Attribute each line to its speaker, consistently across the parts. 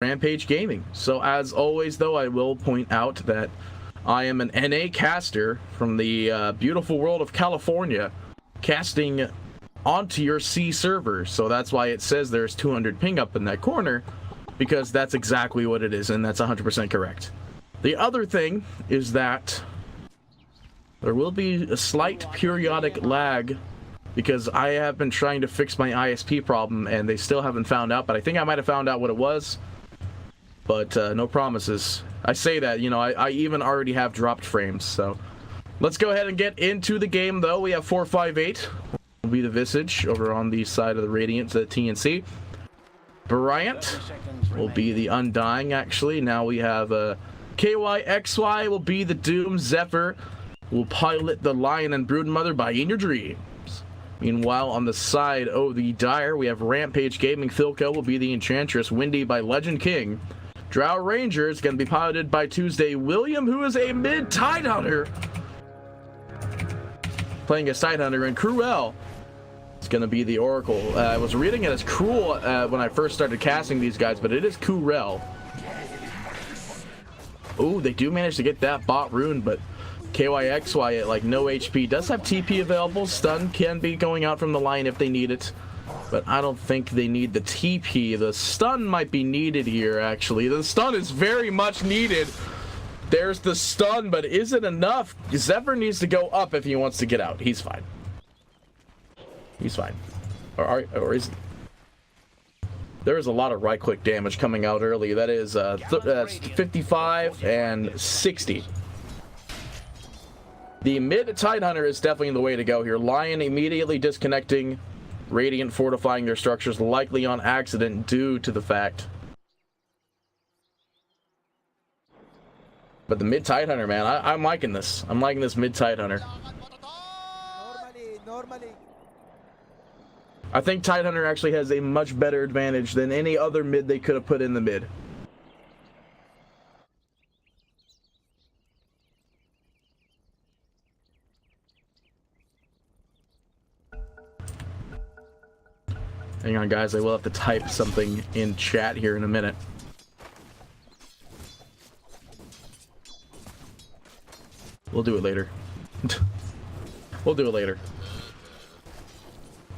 Speaker 1: Rampage Gaming. So as always, though, I will point out that I am an NA caster from the beautiful world of California, casting onto your C server. So that's why it says there's 200 ping up in that corner, because that's exactly what it is, and that's 100% correct. The other thing is that there will be a slight periodic lag, because I have been trying to fix my ISP problem, and they still haven't found out, but I think I might have found out what it was. But no promises. I say that, you know, I even already have dropped frames, so. Let's go ahead and get into the game, though. We have 458. Will be the Visage over on the side of the Radiant, the TNC. Bryant will be the Undying, actually. Now we have KYXY will be the Doom. Zephyr will pilot the Lion and Broodmother by In Your Dreams. Meanwhile, on the side of the Dire, we have Rampage Gaming. Philco will be the Enchantress. Windy by Legend King. Drow Ranger is going to be piloted by Tuesday William, who is a mid-Tidehunter. Playing as Tidehunter, and Cruel is going to be the Oracle. I was reading it as Cruel when I first started casting these guys, but it is Cruel. Ooh, they do manage to get that bot rune, but KYXY at like no HP does have TP available. Stun can be going out from the line if they need it, but I don't think they need the TP. The stun might be needed here, actually. The stun is very much needed. There's the stun, but is it enough? Zephyr needs to go up if he wants to get out. He's fine. He's fine. Or is... There is a lot of right-click damage coming out early. That is 55 and 60. The mid-Tidehunter is definitely the way to go here. Lion immediately disconnecting. Radiant fortifying their structures, likely on accident due to the fact. But the mid-Tidehunter, man, I'm liking this. I'm liking this mid-Tidehunter.
Speaker 2: Normally.
Speaker 1: I think Tidehunter actually has a much better advantage than any other mid they could have put in the mid. Hang on, guys. I will have to type something in chat here in a minute. We'll do it later. We'll do it later.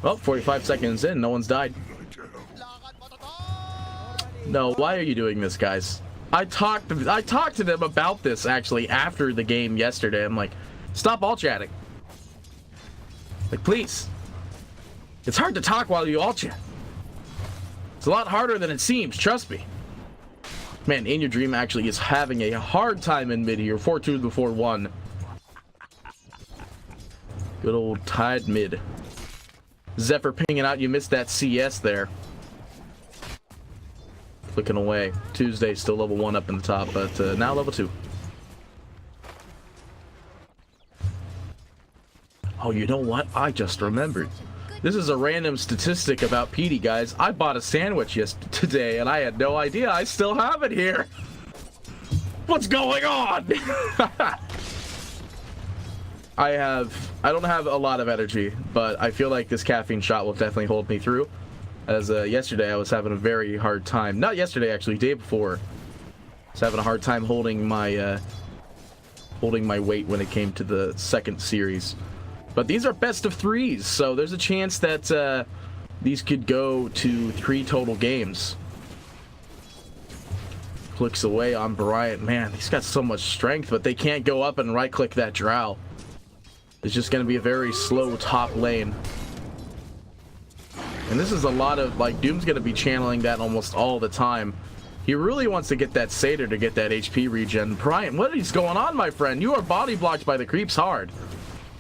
Speaker 1: Well, 45 seconds in, no one's died. No, why are you doing this, guys? I talked to them about this, actually, after the game yesterday. I'm like, stop all chatting. Like, please. It's hard to talk while you all chat. It's a lot harder than it seems, trust me. Man, In Your Dream actually is having a hard time in mid here. 4-2 before 1. Good old Tide mid. Zephyr pinging out. You missed that CS there. Clicking away. Tuesday still level 1 up in the top, but now level 2. Oh, you know what? I just remembered. This is a random statistic about PD, guys. I bought a sandwich yesterday, and I had no idea I still have it here. What's going on? I don't have a lot of energy, but I feel like this caffeine shot will definitely hold me through. As yesterday, I was having a very hard time. Not yesterday, actually, day before. I was having a hard time holding my weight when it came to the second series. But these are best of 3s, so there's a chance that these could go to 3 total games. Clicks away on Bryant. Man, he's got so much strength, but they can't go up and right-click that Drow. It's just going to be a very slow top lane. And this is a lot of, like, Doom's going to be channeling that almost all the time. He really wants to get that Satyr to get that HP regen. Bryant, what is going on, my friend? You are body blocked by the creeps hard.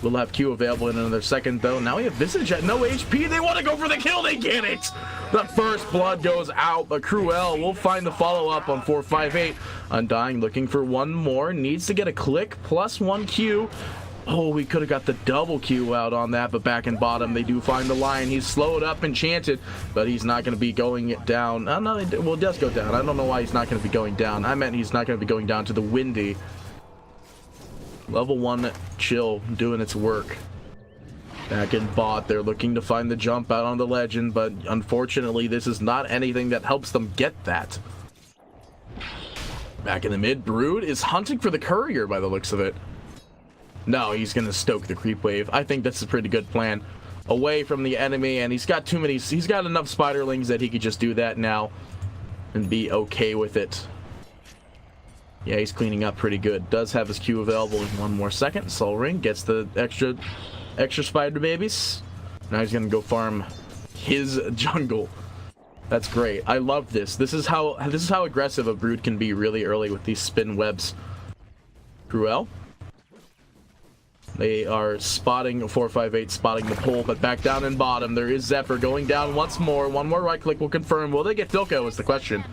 Speaker 1: We'll have Q available in another second, though. Now we have Visage at no HP. They want to go for the kill. They get it. The first blood goes out, but Cruel will find the follow-up on 458. Undying looking for one more. Needs to get a click plus 1 Q. Oh, we could have got the double Q out on that, but back in bottom, they do find the Lion. He's slowed up, enchanted, but he's not going to be going down. No, well, it does go down. I don't know why he's not going to be going down. I meant he's not going to be going down to the Windy. Level 1 chill doing its work. Back in bot, they're looking to find the jump out on the Legend, but unfortunately this is not anything that helps them get that. Back in the mid, Brood is hunting for the courier by the looks of it. No, he's going to stoke the creep wave. I think that's a pretty good plan. Away from the enemy, and he's got enough spiderlings that he could just do that now and be okay with it. Yeah, he's cleaning up pretty good. Does have his Q available in 1 more second. Soul Ring gets the extra spider babies. Now he's going to go farm his jungle. That's great. I love this. This is how aggressive a Brood can be really early with these spin webs. Cruel. They are spotting 458, spotting the pole, but back down in bottom. There is Zephyr going down once more. 1 more right click will confirm. Will they get Filko is the question.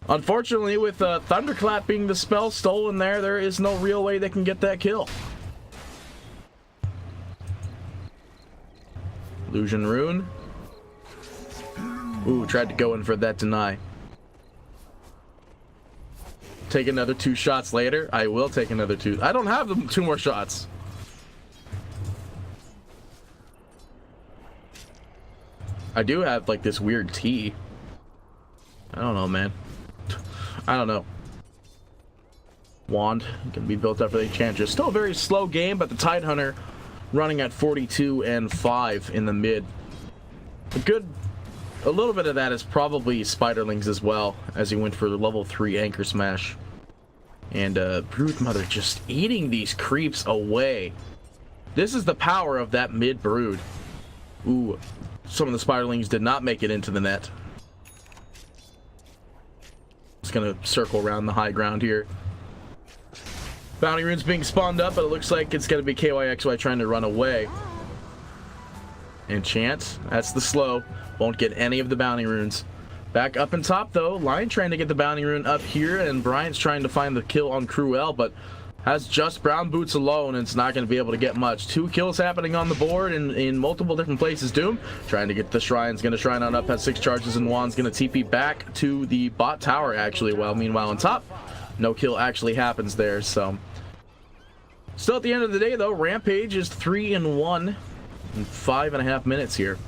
Speaker 1: Unfortunately, with Thunderclap being the spell stolen there is no real way they can get that kill. Illusion Rune. Ooh, tried to go in for that deny. Take another 2 shots later. I will take another 2. I don't have them 2 more shots. I do have like this weird T. I don't know, man. I don't know. Wand can be built up for the Enchantress. Still a very slow game, but the Tidehunter running at 42 and 5 in the mid. A little bit of that is probably Spiderlings as well, as he went for the level 3 Anchor Smash. And Broodmother just eating these creeps away. This is the power of that mid Brood. Ooh, some of the Spiderlings did not make it into the net. Just gonna circle around the high ground here. Bounty runes being spawned up, but it looks like it's gonna be KYXY trying to run away. Enchant, that's the slow. Won't get any of the bounty runes. Back up in top though, Lion trying to get the bounty rune up here, and Bryant's trying to find the kill on Cruel, but has just brown boots alone, and it's not going to be able to get much. 2 kills happening on the board in multiple different places. Doom trying to get the shrines, going to shrine on up, has 6 charges, and Juan's going to TP back to the bot tower actually, while meanwhile on top, no kill actually happens there. So still at the end of the day though, Rampage is 3-1 in 5.5 minutes here.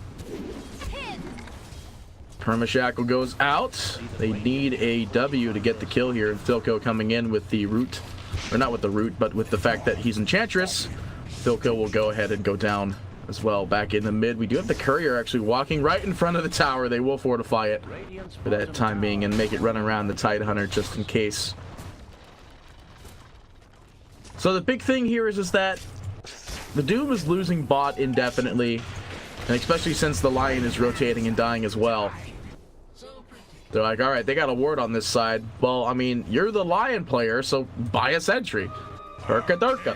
Speaker 1: Permashackle goes out. They need a W to get the kill here, and Filko coming in with the root, or not with the root, but with the fact that he's Enchantress. Filko will go ahead and go down as well. Back in the mid, we do have the courier actually walking right in front of the tower. They will fortify it for that time being and make it run around the Tidehunter just in case. So the big thing here is that the Doom is losing bot indefinitely, and especially since the Lion is rotating and dying as well. They're like, all right, they got a ward on this side. Well, I mean, you're the Lion player, so buy a sentry. Durka Durka.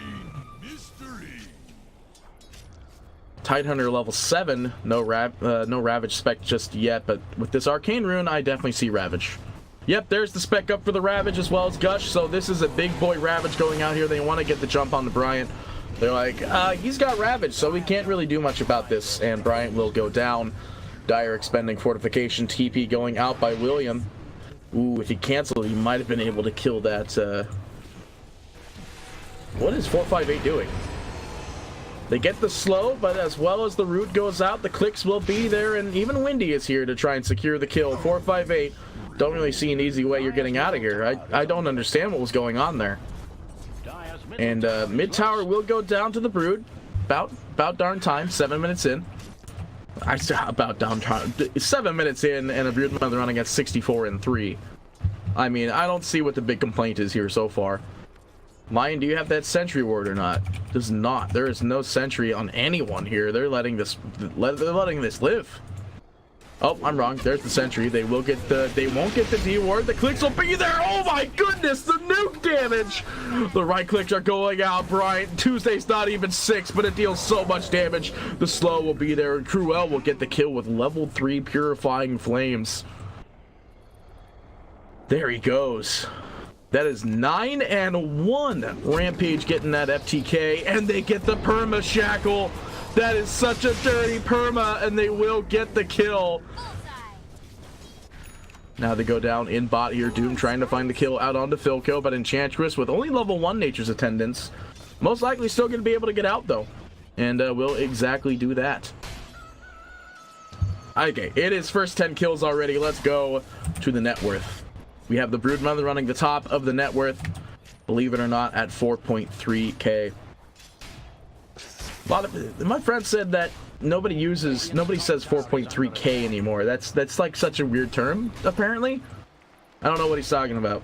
Speaker 1: Tidehunter level 7. No Ravage spec just yet, but with this Arcane Rune, I definitely see Ravage. Yep, there's the spec up for the Ravage as well as Gush, so this is a big boy Ravage going out here. They want to get the jump on the Bryant. They're like, he's got Ravage, so we can't really do much about this, and Bryant will go down. Dire expending fortification, TP going out by William. Ooh, if he canceled, he might have been able to kill that. What is 458 doing? They get the slow, but as well as the root goes out, the clicks will be there, and even Windy is here to try and secure the kill. 458, don't really see an easy way you're getting out of here. I don't understand what was going on there. And mid tower will go down to the Brood. About darn time, 7 minutes in. I still about down time. 7 minutes in, and a Broodmother running at 64 and 3. I mean, I don't see what the big complaint is here so far. Lion, do you have that sentry ward or not? Does not. There is no sentry on anyone here. They're letting this live. Oh, I'm wrong. There's the sentry. They won't get the D ward. The clicks will be there. Oh my goodness, the nuke damage. The right clicks are going out. Bryant, Tuesday's not even 6, but it deals so much damage. The slow will be there, and Cruel will get the kill with level 3 Purifying Flames. There he goes. That is 9-1. Rampage getting that FTK, and they get the perma shackle. That is such a dirty perma, and they will get the kill. Now they go down in bot here. Doom trying to find the kill out onto Filko, but Enchantress with only level 1 Nature's Attendance. Most likely still going to be able to get out, though. And will exactly do that. Okay, it is first 10 kills already. Let's go to the net worth. We have the Broodmother running the top of the net worth, believe it or not, at 4.3k. A lot of my friend said that nobody says 4.3k anymore. That's like such a weird term, apparently. I don't know what he's talking about.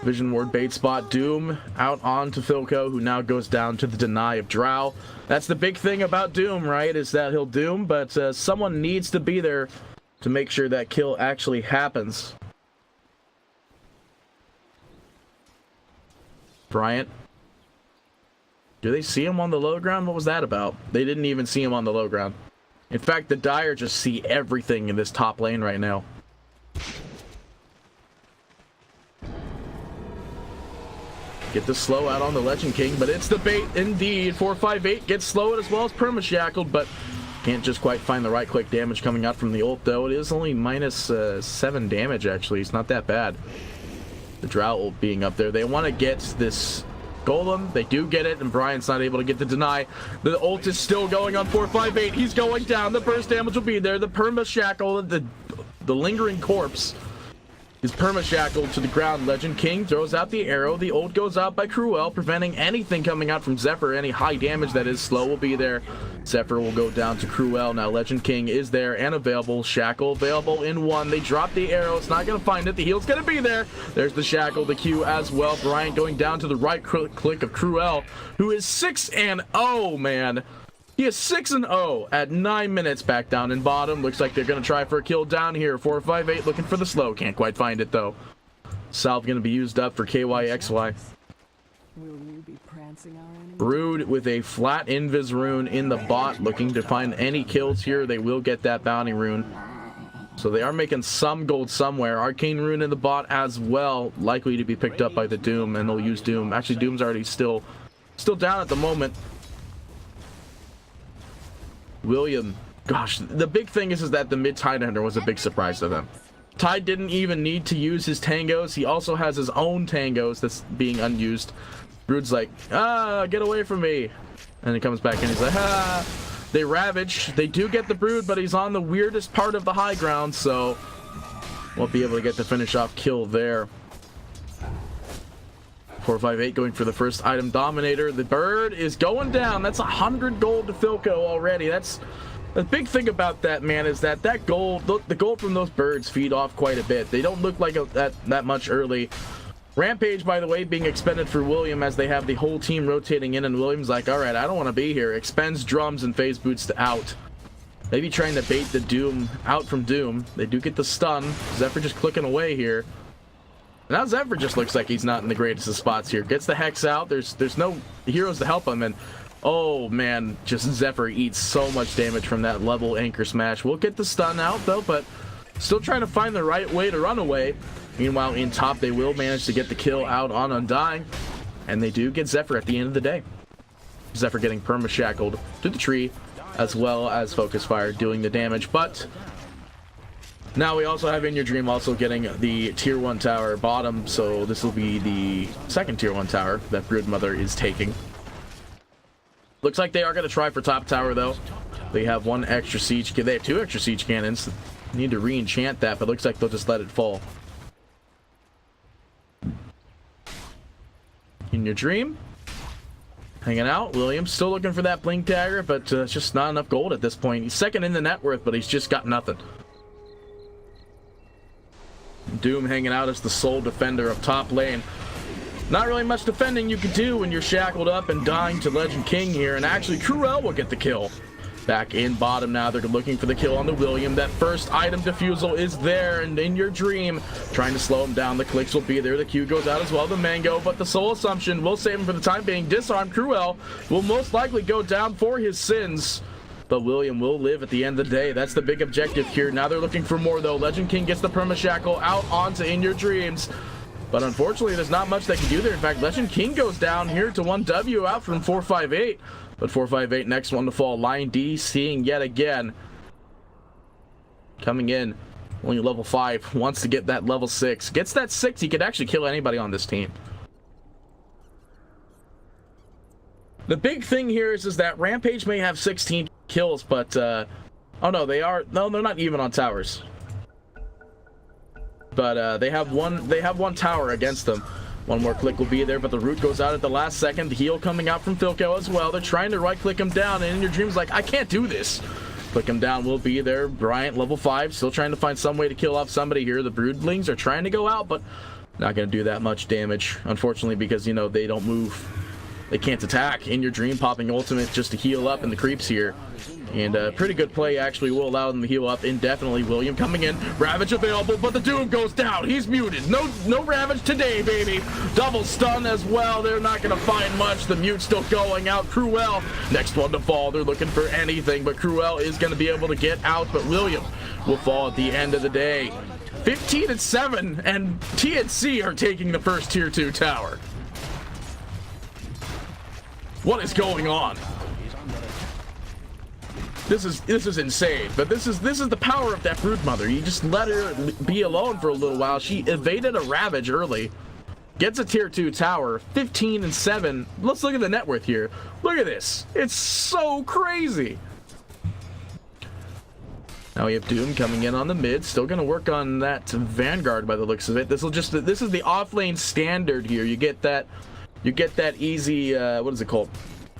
Speaker 1: Vision Ward bait spot. Doom out onto Filco, who now goes down to the deny of Drow. That's the big thing about Doom, right? Is that he'll Doom, but someone needs to be there to make sure that kill actually happens. Bryant. Do they see him on the low ground? What was that about? They didn't even see him on the low ground. In fact, the Dire just see everything in this top lane right now. Get the slow out on the Legend King, but it's the bait indeed. 458 gets slowed as well as perma-shackled, but can't just quite find the right click damage coming out from the ult, though. It is only minus 7 damage, actually. It's not that bad. The Drow ult being up there. They want to get this Golem. They do get it, and Brian's not able to get the deny. The ult is still going on 458. He's going down. The burst damage will be there. The perma-shackle, the lingering corpse is perma-shackled to the ground. Legend King throws out the arrow. The ult goes out by Cruel, preventing anything coming out from Zephyr. Any high damage that is slow will be there. Zephyr will go down to Cruel. Now Legend King is there and available. Shackle available in 1. They drop the arrow. It's not going to find it. The heal's going to be there. There's the Shackle, the Q as well. Bryant going down to the right click of Cruel, who is 6-0, man. He is 6-0 at 9 minutes back down in bottom. Looks like they're going to try for a kill down here. 458 looking for the slow. Can't quite find it, though. Salve going to be used up for KYXY.
Speaker 2: Will you be prancing our enemy?
Speaker 1: Brood with a flat invis rune in the bot, looking to find any kills here. They will get that bounty rune. So they are making some gold somewhere. Arcane rune in the bot as well, likely to be picked up by the Doom, and they'll use Doom. Actually, Doom's already still down at the moment. William, gosh, the big thing is that the mid Tide Hunter was a big surprise to them. Tide didn't even need to use his tangos. He also has his own tangos that's being unused. Brood's like, get away from me. And he comes back and he's like, They ravage. They do get the Brood, but he's on the weirdest part of the high ground, so won't be able to get the finish off kill there. 458 going for the first item dominator. The bird is going down. That's 100 gold to Filco already. That's the big thing about that, man, is that gold, the gold from those birds feed off quite a bit. They don't look like that much early. Rampage, by the way, being expended for William as they have the whole team rotating in, and William's like, all right, I don't want to be here. Expends drums and phase boots to out. Maybe trying to bait the Doom out from Doom. They do get the stun. Zephyr just clicking away here. Now Zephyr just looks like he's not in the greatest of spots here. Gets the Hex out. There's no heroes to help him, and oh man, just Zephyr eats so much damage from that level anchor smash. We'll get the stun out though, but still trying to find the right way to run away. Meanwhile, in top, they will manage to get the kill out on Undying, and they do get Zephyr at the end of the day. Zephyr getting perma-shackled to the tree, as well as Focus Fire doing the damage, but now we also have In Your Dream also getting the tier 1 tower bottom, so this will be the second tier 1 tower that Broodmother is taking. Looks like they are going to try for top tower though. They have one extra siege, they have 2 extra siege cannons. Need to re-enchant that, but looks like they'll just let it fall. In Your Dream, hanging out. Williams still looking for that blink dagger, but it's just not enough gold at this point. He's second in the net worth, but he's just got nothing. Doom hanging out as the sole defender of top lane. Not really much defending you can do when you're shackled up and dying to Legend King here, and actually Cruel will get the kill. Back in bottom now, they're looking for the kill on the William. That first item defusal is there, and In Your Dream trying to slow him down. The clicks will be there. The Q goes out as well, the Mango, but the Soul Assumption will save him for the time being. Disarm Cruel will most likely go down for his sins, but William will live at the end of the day. That's the big objective here. Now they're looking for more though. Legend King gets the perma-shackle out onto In Your Dreams, but unfortunately there's not much they can do there. In fact, Legend King goes down here to 1W out from 458. But 458, next one to fall. Lion D seeing yet again. Coming in, only level 5. Wants to get that level 6. Gets that 6, he could actually kill anybody on this team. The big thing here is that Rampage may have 16 kills, but oh no, they're not even on towers. But they have one tower against them. One more click will be there, but the root goes out at the last second. The heal coming out from Philco as well. They're trying to right-click him down, and In Your Dream's like, I can't do this. Click him down will be there. Bryant, level 5, still trying to find some way to kill off somebody here. The Broodlings are trying to go out, but not going to do that much damage, unfortunately, because, you know, they don't move. They can't attack. In Your Dream popping ultimate just to heal up in the creeps here. And a pretty good play actually will allow them to heal up indefinitely. William coming in. Ravage available, but the Doom goes down. He's muted. No Ravage today, baby. Double stun as well. They're not going to find much. The mute still going out. Cruel, next one to fall. They're looking for anything, but Cruel is going to be able to get out, but William will fall at the end of the day. 15-7, and TNC are taking the first tier 2 tower. What is going on? This is insane, but this is the power of that Broodmother. You just let her be alone for a little while. She evaded a Ravage early, gets a tier 2 tower, 15-7. Let's look at the net worth here. Look at this. It's so crazy. Now we have Doom coming in on the mid, still going to work on that Vanguard by the looks of it. This is the offlane standard here. You get that easy, what is it called?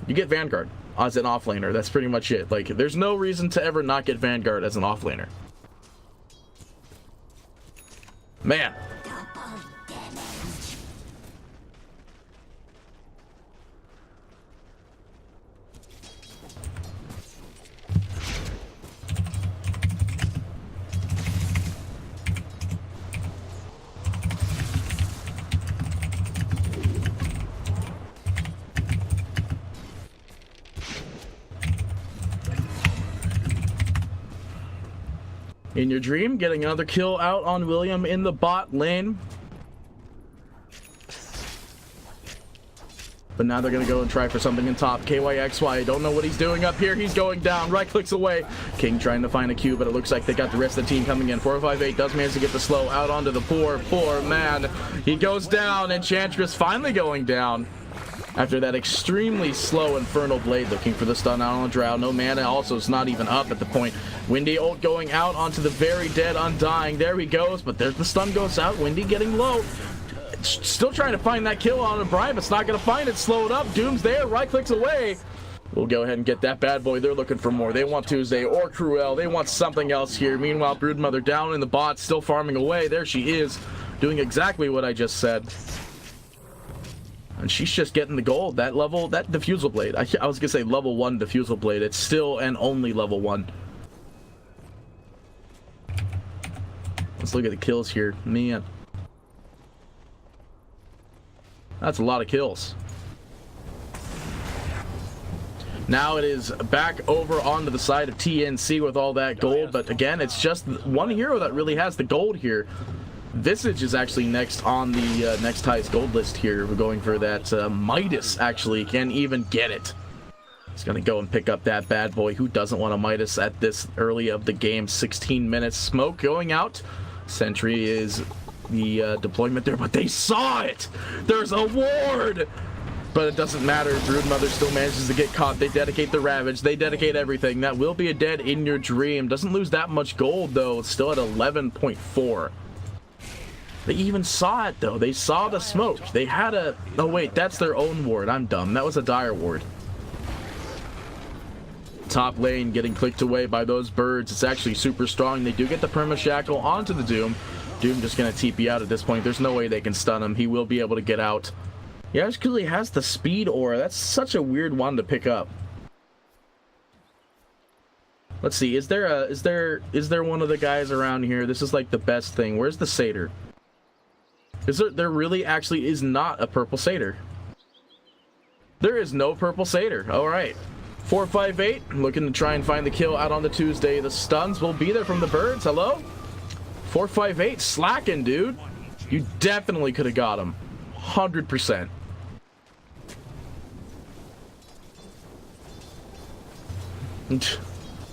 Speaker 1: You get Vanguard as an offlaner. That's pretty much it. Like, there's no reason to ever not get Vanguard as an offlaner. Man. In Your Dream, getting another kill out on William in the bot lane. But now they're going to go and try for something in top. KYXY, don't know what he's doing up here. He's going down, right clicks away. King trying to find a Q, but it looks like they got the rest of the team coming in. 458 does manage to get the slow out onto the poor man. He goes down, Enchantress finally going down. After that extremely slow Infernal Blade, looking for the stun out on the Drow. No mana, also it's not even up at the point. Windy ult going out onto the very dead Undying. There he goes, but there's the stun goes out. Windy getting low. Still trying to find that kill on O'Brien, but it's not going to find it. Slow it up. Doom's there, right clicks away. We'll go ahead and get that bad boy. They're looking for more. They want Tuesday or Cruel. They want something else here. Meanwhile, Broodmother down in the bot, still farming away. There she is, doing exactly what I just said. And she's just getting the gold. That level, that Diffusal Blade. I was going to say level 1 Diffusal Blade. It's still and only level 1. Let's look at the kills here. Man. That's a lot of kills. Now it is back over onto the side of TNC with all that gold. But again, it's just one hero that really has the gold here. Visage is actually next on the next highest gold list here. We're going for that Midas, actually. Can even get it. He's going to go and pick up that bad boy. Who doesn't want a Midas at this early of the game? 16 minutes. Smoke going out. Sentry is the deployment there, but they saw it. There's a ward. But it doesn't matter. Broodmother still manages to get caught. They dedicate the Ravage. They dedicate everything. That will be a dead In Your Dream. Doesn't lose that much gold, though. It's still at 11.4. They even saw it, though. They saw the smoke. They had a... Oh, wait. That's their own ward. I'm dumb. That was a Dire ward. Top lane getting clicked away by those birds. It's actually super strong. They do get the Perma Shackle onto the Doom. Doom just going to TP out at this point. There's no way they can stun him. He will be able to get out. He actually has the speed aura. That's such a weird one to pick up. Let's see. Is there one of the guys around here? This is like the best thing. Where's the Satyr? There really actually is not a purple Satyr. There is no purple Satyr. All right. 458 looking to try and find the kill out on the Tuesday. The stuns will be there from the birds. Hello? 458 slacking, dude. You definitely could have got him. 100%.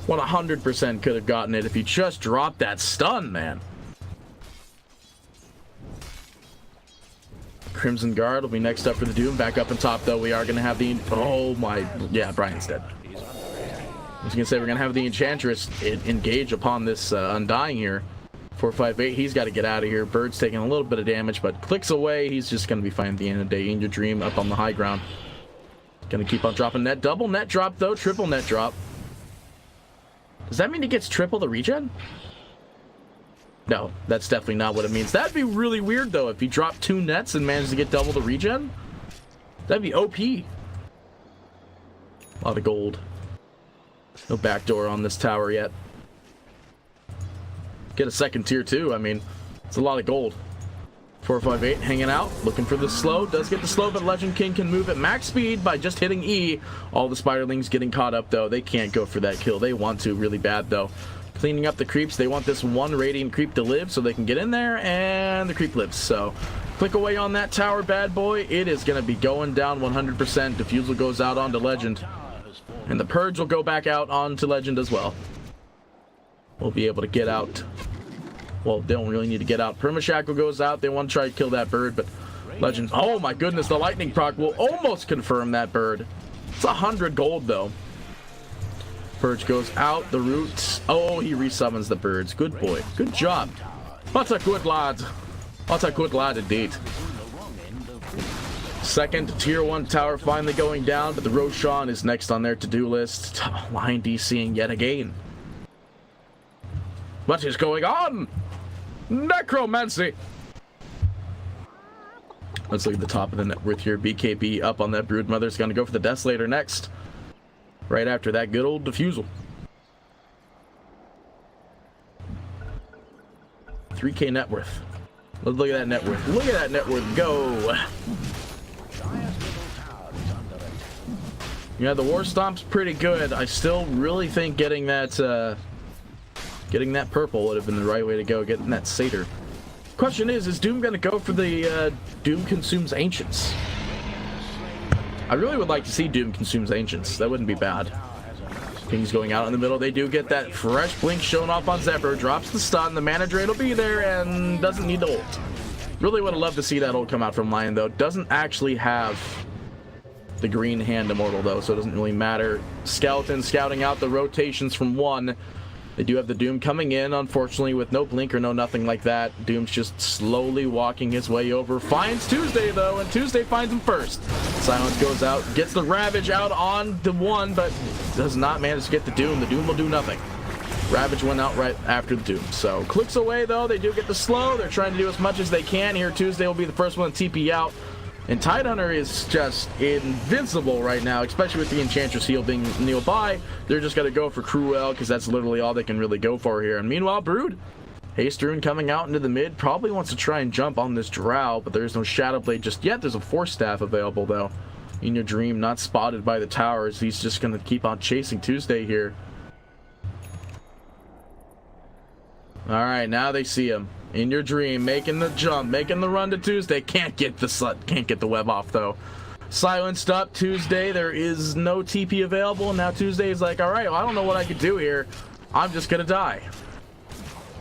Speaker 1: Well, 100% could have gotten it if you just dropped that stun, man. Crimson Guard will be next up for the Doom. Back up on top, though. We are going to have the... Oh, my... Yeah, Brian's dead. I was going to say, we're going to have the Enchantress engage upon this Undying here. 458, he's got to get out of here. Bird's taking a little bit of damage, but clicks away. He's just going to be fine at the end of the day. In your dream, up on the high ground. Going to keep on dropping net. Double net drop, though. Triple net drop. Does that mean he gets triple the regen? No, that's definitely not what it means. That'd be really weird, though, if he dropped 2 nets and managed to get double the regen. That'd be OP. A lot of gold. No backdoor on this tower yet. Get a second tier, too. I mean, it's a lot of gold. 458 hanging out, looking for the slow. Does get the slow, but Legend King can move at max speed by just hitting E. All the Spiderlings getting caught up, though. They can't go for that kill. They want to really bad, though. Cleaning up the creeps. They want this one Radiant creep to live so they can get in there, and the creep lives. So, click away on that tower, bad boy. It is going to be going down 100%. Diffusal goes out onto Legend. And the Purge will go back out onto Legend as well. We'll be able to get out. Well, they don't really need to get out. Permashackle goes out. They want to try to kill that bird, but Legend... Oh my goodness, the lightning proc will almost confirm that bird. It's 100 gold, though. Purge goes out. The roots... Oh, he resummons the birds. Good boy. Good job. What a good lad. What a good lad indeed. Second tier 1 tower finally going down, but the Roshan is next on their to-do list. Line DCing yet again. What is going on? Necromancy! Let's look at the top of the net worth here. BKB up on that Broodmother's going to go for the Desolator next. Right after that good old Diffusal. 3k net worth. Let's look at that net worth. Look at that net worth go! Yeah, the War Stomp's pretty good. I still really think getting that purple would have been the right way to go. Getting that Satyr. Question is Doom going to go for the Doom Consumes Ancients? I really would like to see Doom Consumes Ancients. That wouldn't be bad. King's going out in the middle. They do get that fresh blink shown off on Zephyr. Drops the stun. The mana drain will be there and doesn't need the ult. Really would have loved to see that ult come out from Lion, though. Doesn't actually have the green hand immortal, though, so it doesn't really matter. Skeleton scouting out the rotations from 1. They do have the Doom coming in, unfortunately, with no blink or no nothing like that. Doom's just slowly walking his way over. Finds Tuesday, though, and Tuesday finds him first. Silence goes out, gets the Ravage out on the 1, but does not manage to get the Doom. The Doom will do nothing. Ravage went out right after the Doom. So, clicks away, though. They do get the slow. They're trying to do as much as they can here. Tuesday will be the first one to TP out. And Tidehunter is just invincible right now, especially with the Enchantress heal being nearby. They're just going to go for Cruel, because that's literally all they can really go for here. And meanwhile, Brood, Haste Rune coming out into the mid, probably wants to try and jump on this Drow, but there's no Shadow Blade just yet. There's a Force Staff available, though. In your dream, not spotted by the towers. He's just going to keep on chasing Tuesday here. Alright, now they see him. In your dream, making the jump, making the run to Tuesday. Can't get the web off, though. Silenced up Tuesday. There is no TP available. And now Tuesday is like, alright, well, I don't know what I could do here. I'm just going to die.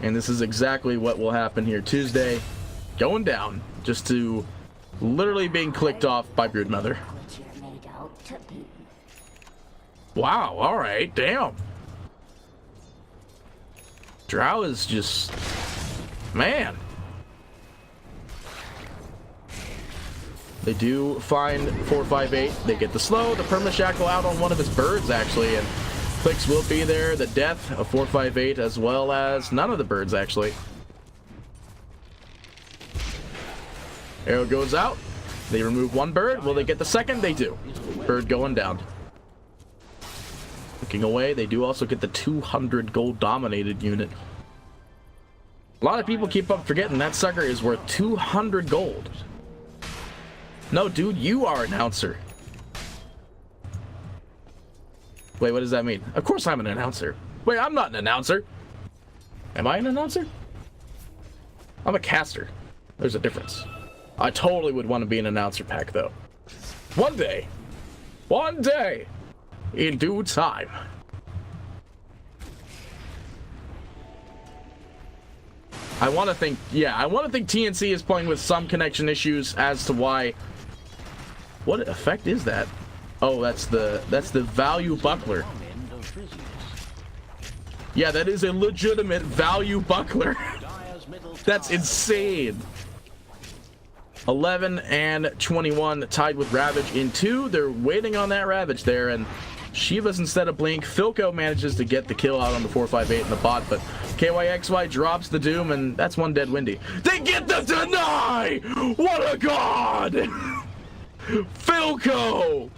Speaker 1: And this is exactly what will happen here. Tuesday going down just to literally being clicked off by Broodmother. Wow, alright, damn. Drow is just... Man. They do find 458. They get the slow, the permashackle out on one of his birds, actually, and clicks will be there. The death of 458, as well as none of the birds, actually. Arrow goes out. They remove one bird. Will they get the second? They do. Bird going down. Looking away, they do also get the 200 gold dominated unit. A lot of people keep up forgetting that sucker is worth 200 gold. No, dude, you are an announcer. Wait, what does that mean? Of course I'm an announcer. Wait, I'm not an announcer. Am I an announcer? I'm a caster. There's a difference. I totally would want to be an announcer pack, though. One day, in due time. I want to think TNC is playing with some connection issues as to why. What effect is that? Oh, that's the value buckler. Yeah, that is a legitimate value buckler. That's insane. 11 and 21 tied with Ravage in 2. They're waiting on that Ravage there, and Shivas instead of Blink. Filco manages to get the kill out on the 458 in the bot, but KYXY drops the Doom, and that's one dead Windy. They get the deny! What a god! Filco!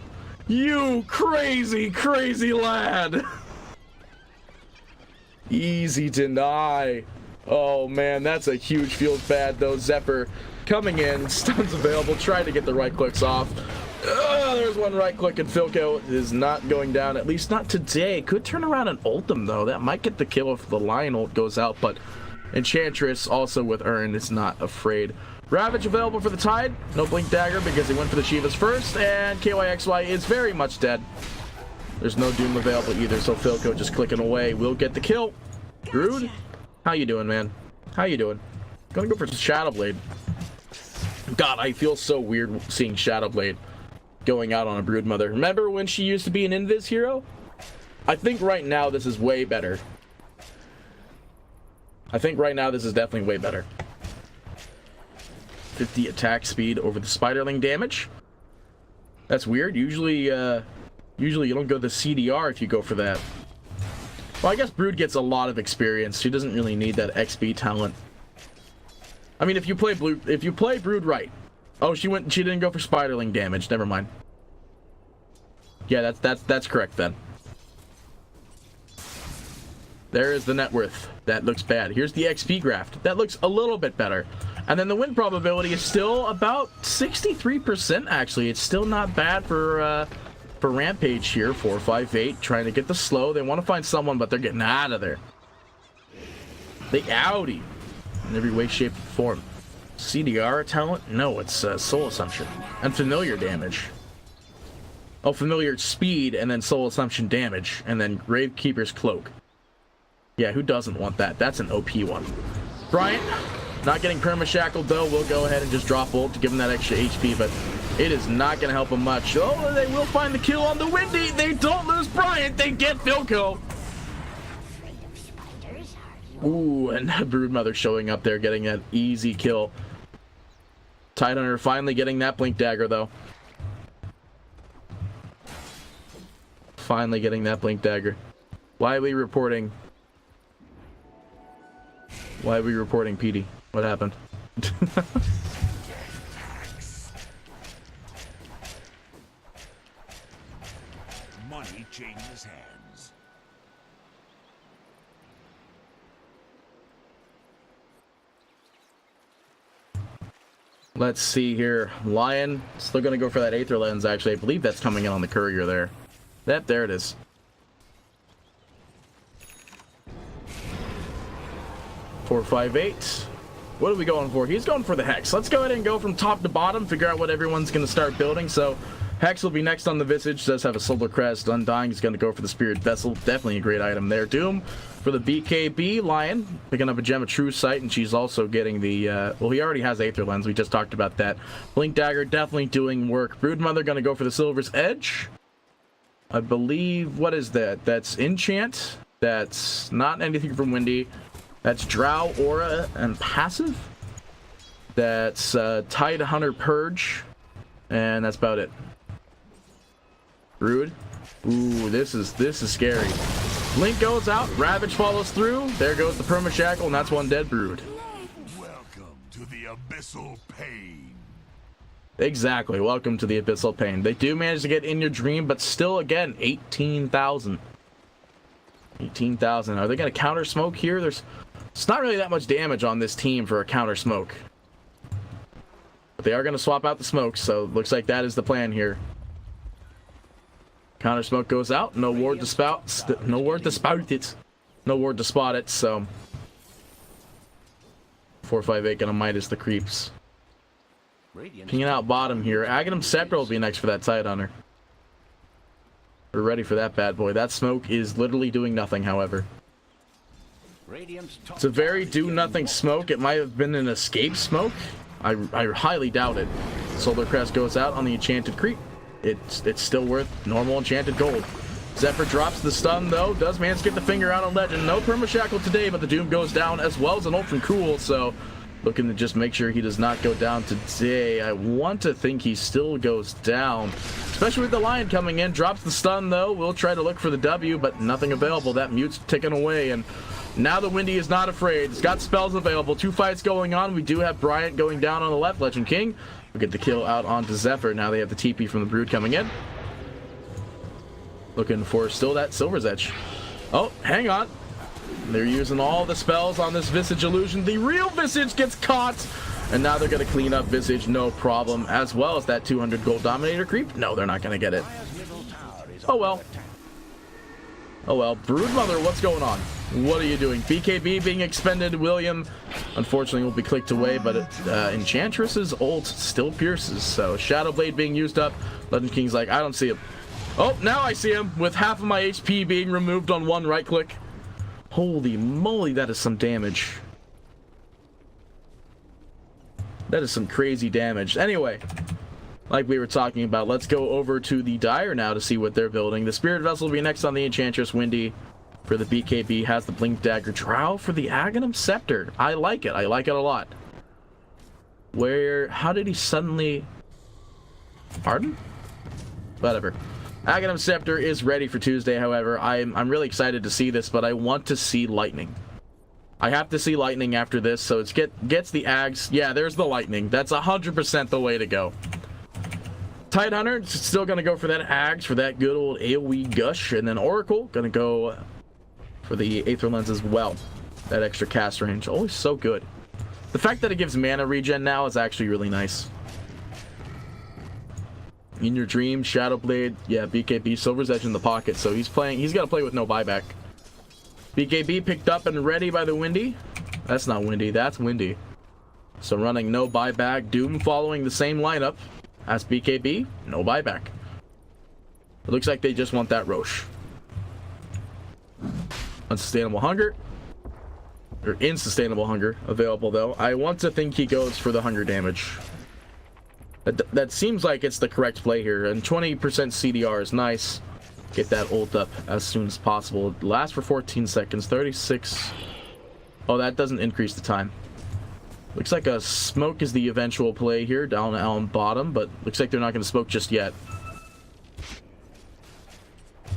Speaker 1: You crazy, crazy lad! Easy deny. Oh man, that's a huge field bad though. Zephyr coming in, stuns available, trying to get the right clicks off. There's one right click, and Filco is not going down, at least not today. Could turn around and ult him though. That might get the kill if the Lion ult goes out, but Enchantress also with Urn is not afraid. Ravage available for the Tide. No Blink Dagger because he went for the Shivas first, and KYXY is very much dead. There's no Doom available either, so Filco just clicking away will get the kill. Brood, how you doing, man? How you doing? Gonna go for Shadowblade. God, I feel so weird seeing Shadowblade going out on a Broodmother. Remember when she used to be an Invis hero? I think right now this is way better. I think right now this is definitely way better. 50 attack speed over the Spiderling damage. That's weird. Usually you don't go the CDR if you go for that. Well, I guess Brood gets a lot of experience. She doesn't really need that XP talent. I mean, if you play Brood right. Oh, she didn't go for Spiderling damage. Never mind. Yeah, that's correct then. There is the net worth. That looks bad. Here's the XP graph. That looks a little bit better. And then the win probability is still about 63% actually. It's still not bad for Rampage here. 458 trying to get the slow. They want to find someone, but they're getting out of there. They outie in every way, shape, and form. CDR talent? No, it's Soul Assumption and Familiar damage. Oh, Familiar speed and then Soul Assumption damage and then Gravekeeper's Cloak. Yeah, who doesn't want that? That's an OP one. Bryant, not getting perma-shackled though. We'll go ahead and just drop ult to give him that extra HP, but it is not going to help him much. Oh, they will find the kill on the Windy. They don't lose Bryant. They get Filco. Ooh, and Broodmother showing up there, getting that easy kill. Tidehunter finally getting that Blink Dagger though. Finally getting that Blink Dagger. Why are we reporting? Why are we reporting PD? What happened?
Speaker 3: Money changes hands.
Speaker 1: Let's see here. Lion still gonna go for that Aether Lens actually. I believe that's coming in on the courier there. Yep, there it is. 458. What are we going for? He's going for the Hex. Let's go ahead and go from top to bottom, figure out what everyone's going to start building. So Hex will be next on the Visage. Does have a Solar Crest. Undying is going to go for the Spirit Vessel. Definitely a great item there. Doom for the BKB. Lion picking up a Gem of True Sight, and she's also getting the well, he already has Aether Lens. We just talked about that. Blink Dagger definitely doing work. Broodmother going to go for the Silver's Edge. I believe, what is that? That's Enchant. That's not anything from Windy. That's Drow, Aura, and Passive. That's Tidehunter Purge. And that's about it. Brood. Ooh, this is scary. Link goes out, Ravage follows through. There goes the Perma Shackle, and that's one dead Brood.
Speaker 3: Welcome to the Abyssal Pain.
Speaker 1: Exactly, welcome to the Abyssal Pain. They do manage to get in your dream, but still, again, 18,000. 18,000. Are they going to counter smoke here? It's not really that much damage on this team for a counter smoke. But they are going to swap out the smoke, so it looks like that is the plan here. Counter smoke goes out. No ward to spout. No ward to spout it. No ward to spot it, so 458 going to Midas the creeps. Pinging out bottom here. Aghanim Scepter will be next for that Tidehunter. We're ready for that bad boy. That smoke is literally doing nothing, however. It's a very do-nothing smoke. It might have been an escape smoke. I highly doubt it. Solar Crest goes out on the Enchanted Creep. It's still worth normal Enchanted Gold. Zephyr drops the stun, though. Does manage to get the finger out on Legend. No Perma Shackle today, but the Doom goes down as well as an ult from Cool, so looking to just make sure he does not go down today. I want to think he still goes down, especially with the Lion coming in. Drops the stun, though. We'll try to look for the W, but nothing available. That mute's ticking away, and now the Windy is not afraid. He's got spells available. 2 fights going on. We do have Bryant going down on the left. Legend King will get the kill out onto Zephyr. Now they have the TP from the Brood coming in. Looking for still that Silver's Edge. Oh, hang on. They're using all the spells on this Visage illusion. The real Visage gets caught. And now they're going to clean up Visage, no problem. As well as that 200 gold Dominator creep. No, they're not going to get it. Oh, well. Oh, well. Broodmother, what's going on? What are you doing? BKB being expended. William, unfortunately, will be clicked away. But Enchantress's ult still pierces. So Shadow Blade being used up. Legend King's like, I don't see him. Oh, now I see him with half of my HP being removed on one right click. Holy moly, that is some damage. That is some crazy damage. Anyway, like we were talking about, let's go over to the Dire now to see what they're building. The Spirit Vessel will be next on the Enchantress. Windy for the BKB has the Blink Dagger. Drow for the Aghanim Scepter. I like it. I like it a lot. How did he suddenly... Pardon? Whatever. Aghanim Scepter is ready for Tuesday, however. I'm really excited to see this, but I want to see lightning. I have to see lightning after this, so it gets the Ags. Yeah, there's the lightning. That's 100% the way to go. Tidehunter still going to go for that Ags, for that good old AoE gush, and then Oracle going to go for the Aether Lens as well. That extra cast range. Always so good. The fact that it gives mana regen now is actually really nice. In your dream, Shadow Blade, yeah, BKB, Silver's Edge in the pocket, so he's got to play with no buyback. BKB picked up and ready by the Windy. That's not Windy, that's Windy. So running no buyback. Doom following the same lineup as BKB, no buyback. It looks like they just want that Roche. Unsustainable Hunger. Or Insustainable Hunger available, though. I want to think he goes for the Hunger damage. That seems like it's the correct play here, and 20% CDR is nice. Get that ult up as soon as possible. It lasts for 14 seconds, 36. Oh, that doesn't increase the time. Looks like a smoke is the eventual play here down on bottom, but looks like they're not going to smoke just yet.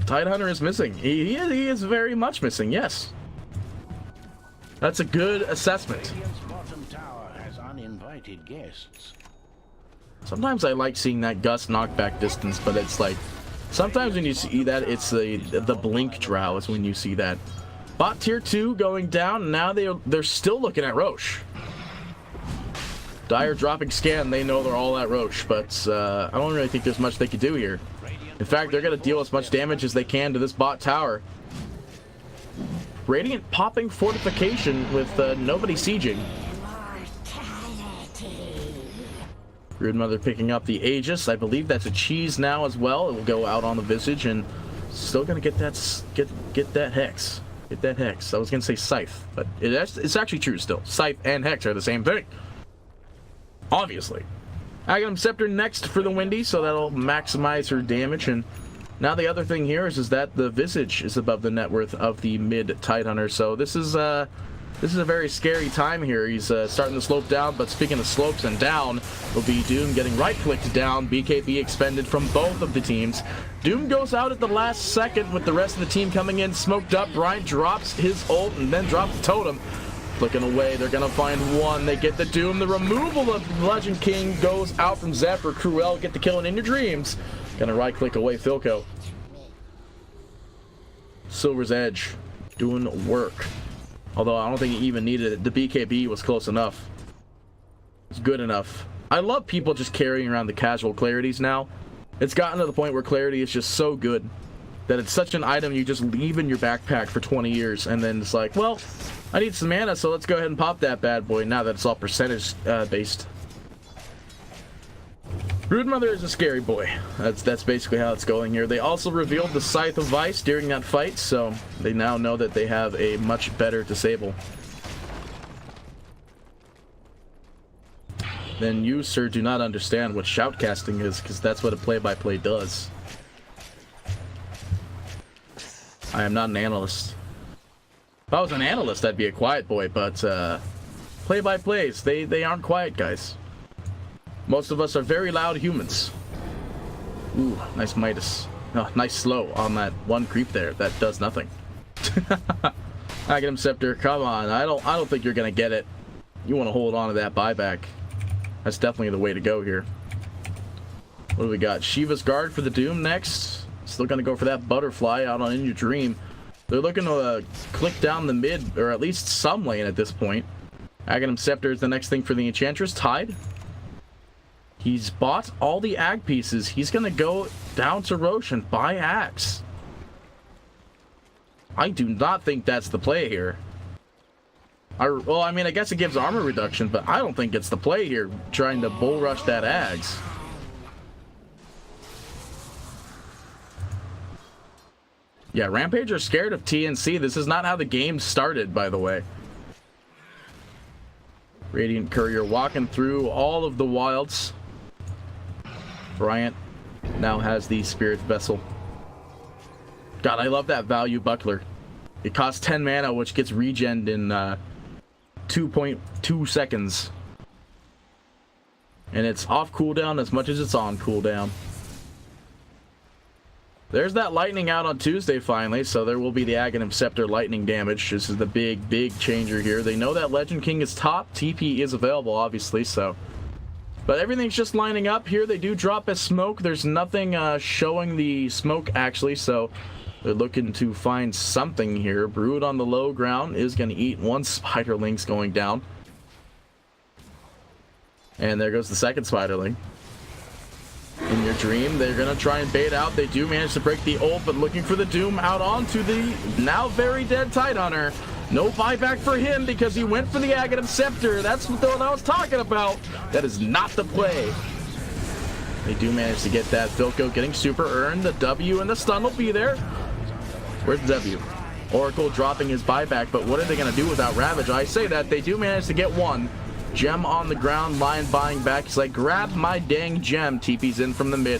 Speaker 1: Tidehunter is missing. He is very much missing, yes. That's a good assessment.
Speaker 4: Radiant's bottom tower has uninvited guests.
Speaker 1: Sometimes I like seeing that Gust knockback distance, but it's like sometimes when you see that, it's the blink drow is when you see that. Bot tier 2 going down, and now they're still looking at Roche. Dire dropping scan, they know they're all at Roche, but I don't really think there's much they could do here. In fact, they're going to deal as much damage as they can to this bot tower. Radiant popping fortification with nobody sieging. Broodmother picking up the Aegis. I believe that's a cheese now as well. It will go out on the Visage, and still gonna get that Hex. Get that Hex. I was gonna say Scythe, but it's actually true still. Scythe and Hex are the same thing. Obviously. Aghanim Scepter next for the Windy, so that'll maximize her damage. And now the other thing here is that the Visage is above the net worth of the mid Tidehunter. So this is a very scary time here. He's starting to slope down, but speaking of slopes and down, will be Doom getting right-clicked down. BKB expended from both of the teams. Doom goes out at the last second with the rest of the team coming in, smoked up. Bryant drops his ult and then drops the totem. Looking away, they're going to find one. They get the Doom. The removal of Legend King goes out from Zephyr. Cruel get the kill in your dreams. Going to right-click away Filco. Silver's Edge doing work. Although I don't think he even needed it. The BKB was close enough. It's good enough. I love people just carrying around the casual clarities now. It's gotten to the point where clarity is just so good that it's such an item you just leave in your backpack for 20 years, and then it's like, well, I need some mana, so let's go ahead and pop that bad boy now that it's all percentage based. Broodmother is a scary boy. That's basically how it's going here. They also revealed the Scythe of Vice during that fight, so they now know that they have a much better disable. Then you, sir, do not understand what shoutcasting is, because that's what a play-by-play does. I am not an analyst. If I was an analyst, I'd be a quiet boy, but play-by-plays, they aren't quiet, guys. Most of us are very loud humans. Ooh, nice Midas. Oh, nice slow on that one creep there. That does nothing. Aghanim Scepter, come on. I don't think you're gonna get it. You want to hold on to that buyback. That's definitely the way to go here. What do we got? Shiva's Guard for the Doom next. Still gonna go for that butterfly out on In Your Dream. They're looking to click down the mid, or at least some lane at this point. Aghanim Scepter is the next thing for the Enchantress. Tide. He's bought all the ag pieces. He's gonna go down to Roche and buy axe. I do not think that's the play here. Well, I mean, I guess it gives armor reduction, but I don't think it's the play here, trying to bull rush that ags. Yeah, Rampage are scared of TNC. This is not how the game started, by the way. Radiant Courier walking through all of the wilds. Bryant now has the Spirit Vessel. God, I love that value buckler. It costs 10 mana, which gets regened in 2.2 seconds. And it's off cooldown as much as it's on cooldown. There's that lightning out on Tuesday finally, so there will be the Aghanim Scepter lightning damage. This is the big changer here. They know that Legend King is top. TP is available, obviously, so. But everything's just lining up here. They do drop a smoke. There's nothing showing the smoke, actually, so they're looking to find something here. Brood on the low ground is going to eat one Spiderling's going down. And there goes the second Spiderling. In Your Dream, they're going to try and bait out. They do manage to break the ult, but looking for the Doom out onto the now very dead Tidehunter. No buyback for him because he went for the Aghanim Scepter. That's what I was talking about. That is not the play. They do manage to get that. Vilko getting super earned. The W and the stun will be there. Where's the W? Oracle dropping his buyback, but what are they going to do without Ravage? I say that. They do manage to get one. Gem on the ground, Lion buying back. He's like, grab my dang gem. TP's in from the mid.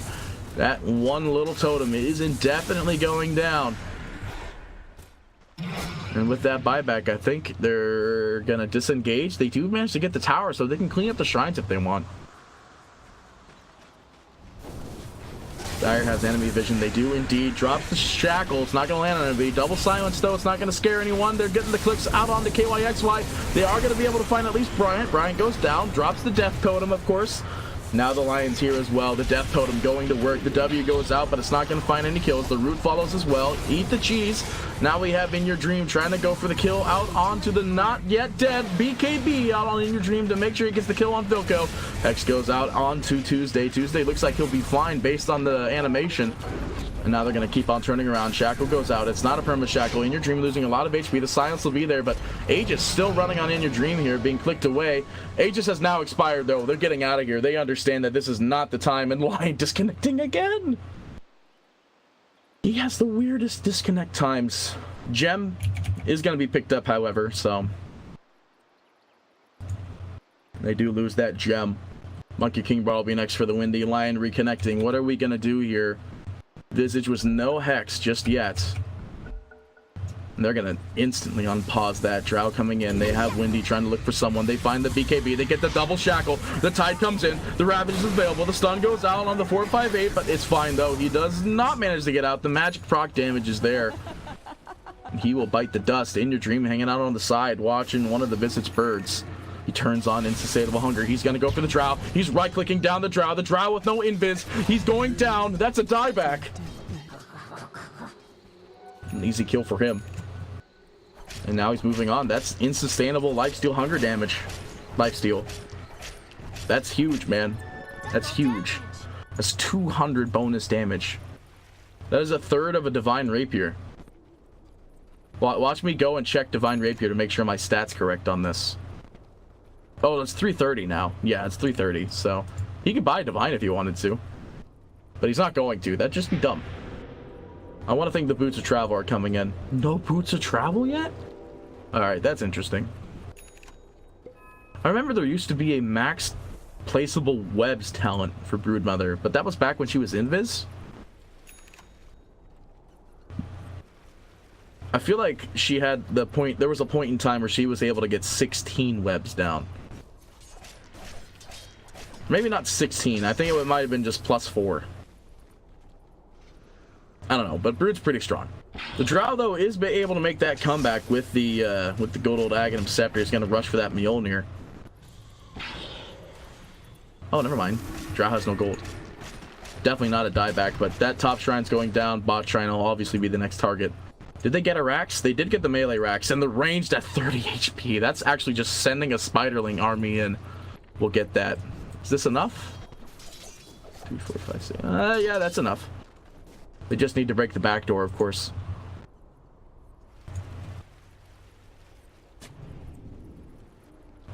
Speaker 1: That one little totem is indefinitely going down. And with that buyback, I think they're going to disengage. They do manage to get the tower, so they can clean up the shrines if they want. Dire has enemy vision. They do indeed drop the shackle. It's not going to land on anybody. Double silence, though. It's not going to scare anyone. They're getting the clicks out on the KYXY. They are going to be able to find at least Bryant. Bryant goes down, drops the death totem, of course. Now the Lion's here as well. The death totem going to work. The W goes out, but it's not going to find any kills. The root follows as well. Eat the cheese. Now we have In Your Dream trying to go for the kill out onto the not yet dead BKB out on In Your Dream to make sure he gets the kill on Vilko. Hex goes out onto Tuesday. Tuesday looks like he'll be fine based on the animation. And now they're going to keep on turning around. Shackle goes out. It's not a perma shackle. In Your Dream losing a lot of HP. The silence will be there, but Aegis still running on In Your Dream here, being clicked away. Aegis has now expired, though. They're getting out of here. They understand that this is not the time, and Lion disconnecting again. He has the weirdest disconnect times. Gem is going to be picked up, however, so they do lose that gem. Monkey King Bar will be next for the Windy. Lion reconnecting. What are we going to do here? Visage was no hex just yet. And they're going to instantly unpause that. Drow coming in. They have Windy trying to look for someone. They find the BKB. They get the double shackle. The Tide comes in. The Ravage is available. The stun goes out on the 458, but it's fine, though. He does not manage to get out. The magic proc damage is there. He will bite the dust. In Your Dream hanging out on the side, watching one of the Visage birds. He turns on Insatiable Hunger. He's going to go for the Drow. He's right-clicking down the Drow. The Drow with no invis. He's going down. That's a dieback. An easy kill for him. And now he's moving on. That's insustainable lifesteal hunger damage. Lifesteal. That's huge, man. That's huge. That's 200 bonus damage. That is a third of a Divine Rapier. Watch me go and check Divine Rapier to make sure my stats correct on this. Oh, it's 330 now. Yeah, it's 330. So he could buy Divine if he wanted to. But he's not going to. That'd just be dumb. I want to think the Boots of Travel are coming in. No Boots of Travel yet? Alright, that's interesting. I remember there used to be a max placeable webs talent for Broodmother, but that was back when she was invis. I feel like she had the point. There was a point in time where she was able to get 16 webs down. Maybe not 16. I think it might have been just +4. I don't know, but Brood's pretty strong. The Drow, though, is able to make that comeback with the good old Aghanim Scepter. He's going to rush for that Mjolnir. Oh, never mind. Drow has no gold. Definitely not a dieback, but that top shrine's going down. Bot shrine will obviously be the next target. Did they get a Rax? They did get the melee Rax, and the ranged at 30 HP. That's actually just sending a Spiderling army in. We'll get that. Is this enough? 2, 4, 5, 6. Yeah, that's enough. They just need to break the back door, of course.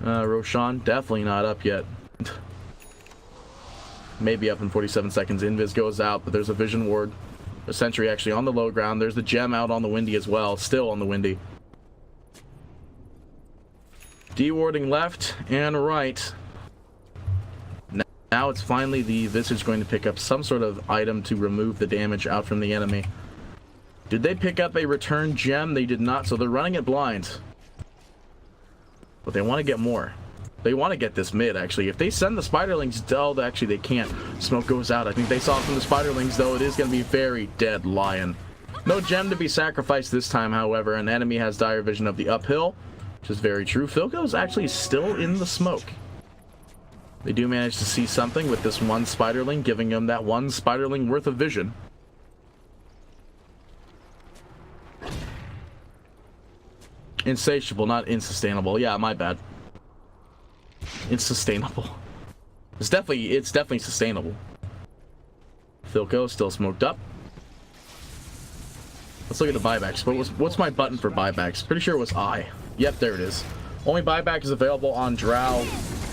Speaker 1: Roshan, definitely not up yet. Maybe up in 47 seconds. Invis goes out, but there's a Vision Ward. A Sentry actually on the low ground. There's the Gem out on the Windy as well. Still on the Windy. De-warding left and right. Now it's finally the Visage going to pick up some sort of item to remove the damage out from the enemy. Did they pick up a return gem? They did not, so they're running it blind. But they want to get more. They want to get this mid, actually. If they send the Spiderlings, oh, actually they can't. Smoke goes out. I think they saw it from the Spiderlings, though. It is going to be very dead Lion. No gem to be sacrificed this time, however. An enemy has dire vision of the uphill, which is very true. Filko is actually still in the smoke. They do manage to see something with this one Spiderling, giving them that one Spiderling worth of vision. Insatiable, not insustainable. Yeah, my bad. Insustainable. It's definitely sustainable. Filko still smoked up. Let's look at the buybacks. What's my button for buybacks? Pretty sure it was I. Yep, there it is. Only buyback is available on Drow,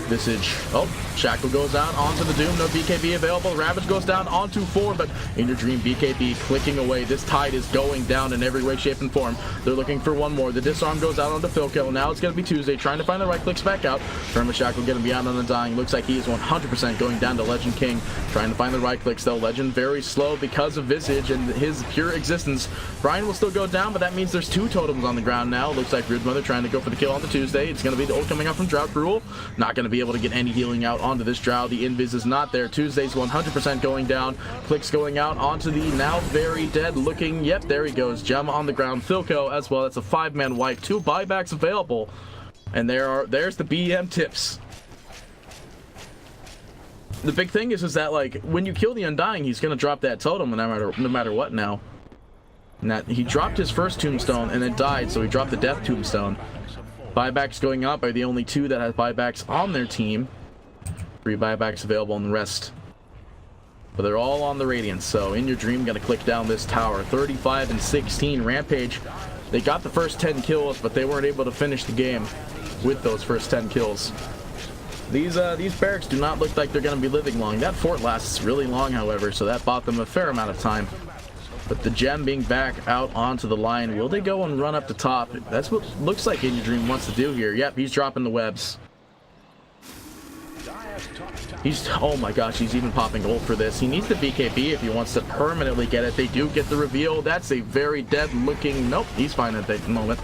Speaker 1: Visage. Oh, Shackle goes out onto the Doom. No BKB available. Ravage goes down onto 4, but In Your Dream BKB clicking away. This tide is going down in every way, shape, and form. They're looking for one more. The disarm goes out onto Filko. Now it's going to be Tuesday, trying to find the right clicks back out. Perma Shackle getting beyond on the dying. Looks like he is 100% going down to Legend King, trying to find the right clicks, though. Legend very slow because of Visage and his pure existence. Brian will still go down, but that means there's 2 totems on the ground now. Looks like Broodmother trying to go for the kill on the Tuesday. It's going to be the ult coming out from Drought Cruel. Not going to be able to get any healing out onto this Drow. The Invis is not there. Tuesday's 100% going down. Clicks going out onto the now very dead looking. Yep, there he goes. Gem on the ground. Filko as well. That's a 5-man wipe. 2 buybacks available. And there's the BM tips. The big thing is that, like, when you kill the Undying, he's going to drop that totem no matter what now. And that he dropped his first tombstone and then died, so he dropped the death tombstone. Buybacks going up are the only 2 that have buybacks on their team. 3 buybacks available on the rest. But they're all on the Radiance, so In Your Dream gonna click down this tower. 35 and 16. Rampage, they got the first 10 kills, but they weren't able to finish the game with those first 10 kills. These barracks do not look like they're gonna be living long. That fort lasts really long, however, so that bought them a fair amount of time. But the gem being back out onto the line, will they go and run up the top? That's what looks like In Your Dream wants to do here. Yep, he's dropping the webs. Oh my gosh, he's even popping ult for this. He needs the BKB if he wants to permanently get it. They do get the reveal. That's a very dead looking, nope, he's fine at that moment.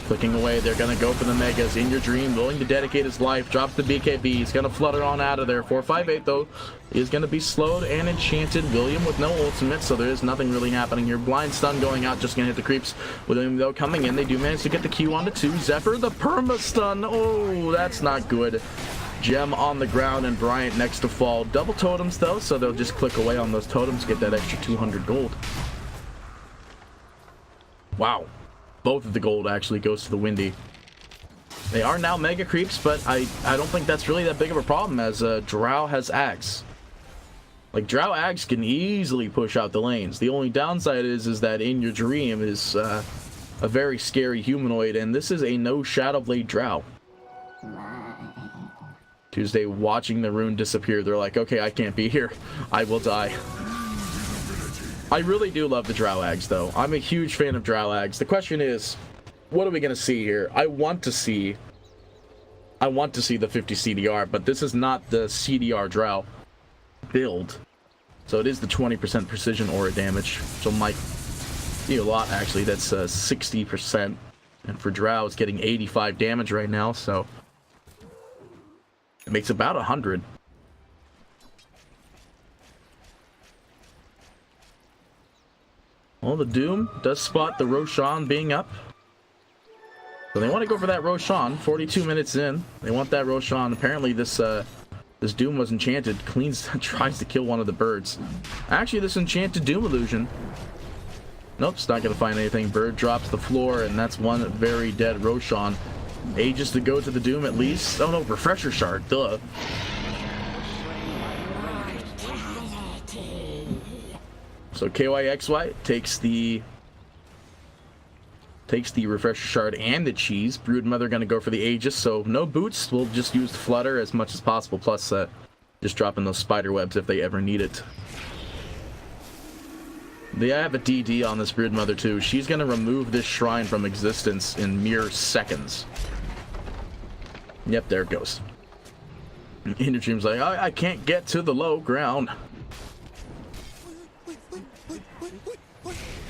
Speaker 1: Clicking away, they're gonna go for the megas. In Your Dream, willing to dedicate his life, drops the BKB. He's gonna flutter on out of there. 458 though is gonna be slowed and enchanted. William with no ultimate, so there is nothing really happening here. Blind stun going out, just gonna hit the creeps. William though coming in, they do manage to get the Q onto 2. Zephyr, the perma stun. Oh, that's not good. Gem on the ground and Bryant next to fall. Double totems though, so they'll just click away on those totems, get that extra 200 gold. Wow. Both of the gold actually goes to the Windy. They are now mega creeps, but I don't think that's really that big of a problem, as Drow has Axe. Like, Drow Axe can easily push out the lanes. The only downside is that In Your Dream is a very scary humanoid, and this is a no Shadowblade Drow. Tuesday watching the rune disappear, they're like, okay, I can't be here. I will die. I really do love the Drow Ags, though. I'm a huge fan of Drow Ags. The question is, what are we going to see here? I want to see the 50 CDR, but this is not the CDR Drow build. So it is the 20% precision aura damage. So might Do a lot, actually. That's 60%. And for Drow, it's getting 85 damage right now, so it makes about 100. Well, the Doom does spot the Roshan being up. So they want to go for that Roshan. 42 minutes in. They want that Roshan. Apparently this this Doom was enchanted. Cleans tries to kill one of the birds. Actually, this enchanted Doom illusion. Nope, it's not going to find anything. Bird drops the floor, and that's one very dead Roshan. Ages to go to the Doom at least. Oh no, Refresher Shard. Duh. So KYXY takes the Refresher Shard and the cheese. Broodmother gonna go for the Aegis, so no boots. We'll just use Flutter as much as possible, plus just dropping those spider webs if they ever need it. I have a DD on this Broodmother too. She's gonna remove this shrine from existence in mere seconds. Yep, there it goes. Inner Dream's like, I can't get to the low ground.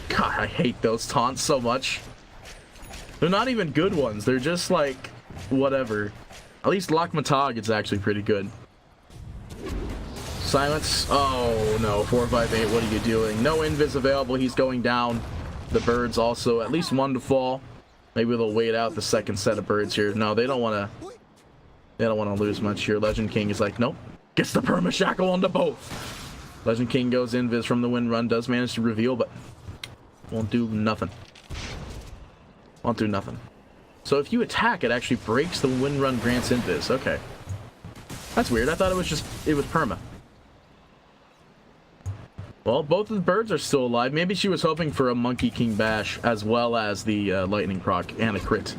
Speaker 1: God, I hate those taunts so much. They're not even good ones. They're just like, whatever. At least Lockmatog is actually pretty good. Silence. Oh no, 458, what are you doing? No invis available. He's going down. The birds also, at least one to fall. Maybe they'll wait out the second set of birds here. No, they don't want to lose much here. Legend King is like, nope. Gets the perma shackle onto both. Legend King goes invis from the wind run. Does manage to reveal, but won't do nothing. Won't do nothing. So if you attack, it actually breaks the wind run grants invis. Okay. That's weird. I thought it was perma. Well, both of the birds are still alive. Maybe she was hoping for a Monkey King Bash as well as the Lightning Proc and a crit.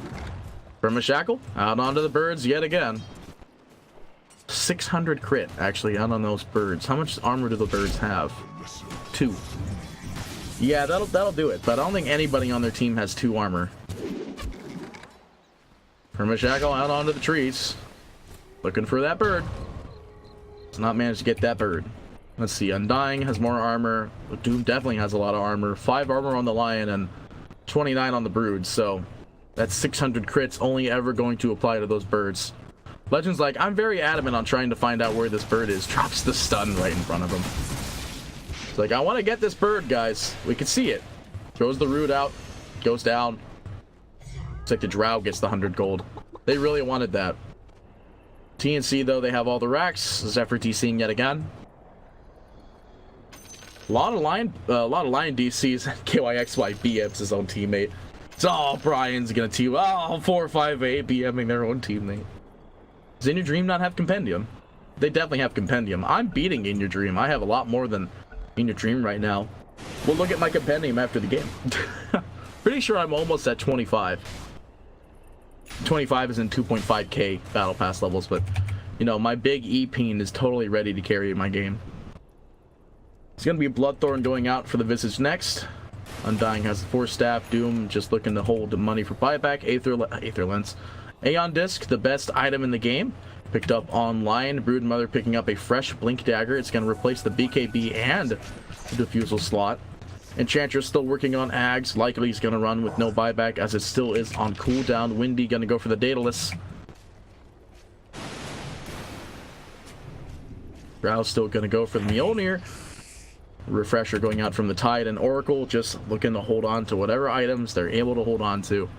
Speaker 1: Perma Shackle out onto the birds yet again. 600 crit actually out on those birds. How much armor do the birds have? 2. Yeah, that'll do it. But I don't think anybody on their team has 2 armor. Perma Shackle out onto the trees. Looking for that bird. Does not manage to get that bird. Let's see, Undying has more armor. Doom definitely has a lot of armor. 5 armor on the Lion and 29 on the Brood, so that's 600 crits only ever going to apply to those birds. Legend's like, I'm very adamant on trying to find out where this bird is. Drops the stun right in front of him. It's like, I want to get this bird, guys. We can see it. Throws the Root out. Goes down. It's like the Drow gets the 100 gold. They really wanted that. TNC, though, they have all the racks. Zephyr DCing yet again. A lot of Lion DCs. KYXY BMs his own teammate. So Brian's gonna team. Oh, 458 BMing their own teammate. Does In Your Dream not have Compendium? They definitely have Compendium. I'm beating In Your Dream. I have a lot more than In Your Dream right now. We'll look at my Compendium after the game. Pretty sure I'm almost at 25. 25 is in 2.5k Battle Pass levels, but you know, my big E-Peen is totally ready to carry my game. It's going to be Bloodthorn going out for the Visage next. Undying has the Force Staff. Doom just looking to hold the money for buyback. Aether Lens. Aeon Disc, the best item in the game. Picked up online. Broodmother picking up a fresh Blink Dagger. It's going to replace the BKB and the Diffusal slot. Enchantress still working on Ags. Likely he's going to run with no buyback as it still is on cooldown. Windy going to go for the Daedalus. Drow's still going to go for the Mjolnir. Refresher going out from the Tide, and Oracle just looking to hold on to whatever items they're able to hold on to.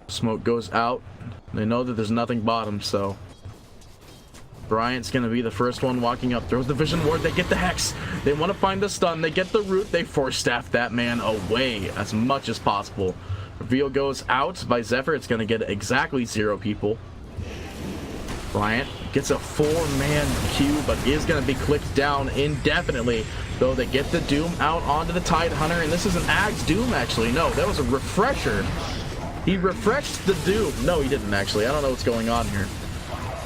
Speaker 1: Smoke goes out. They know that there's nothing bottom, so Bryant's gonna be the first one walking up. Throws the Vision Ward. They get the Hex. They want to find the stun. They get the Root. They Force Staff that man away as much as possible. Reveal goes out by Zephyr. It's gonna get exactly 0 people. Bryant gets a 4-man queue, but is going to be clicked down indefinitely. Though they get the Doom out onto the Tide Hunter, and this is an Ags Doom, actually. No, that was a Refresher. He refreshed the Doom. No, he didn't, actually. I don't know what's going on here.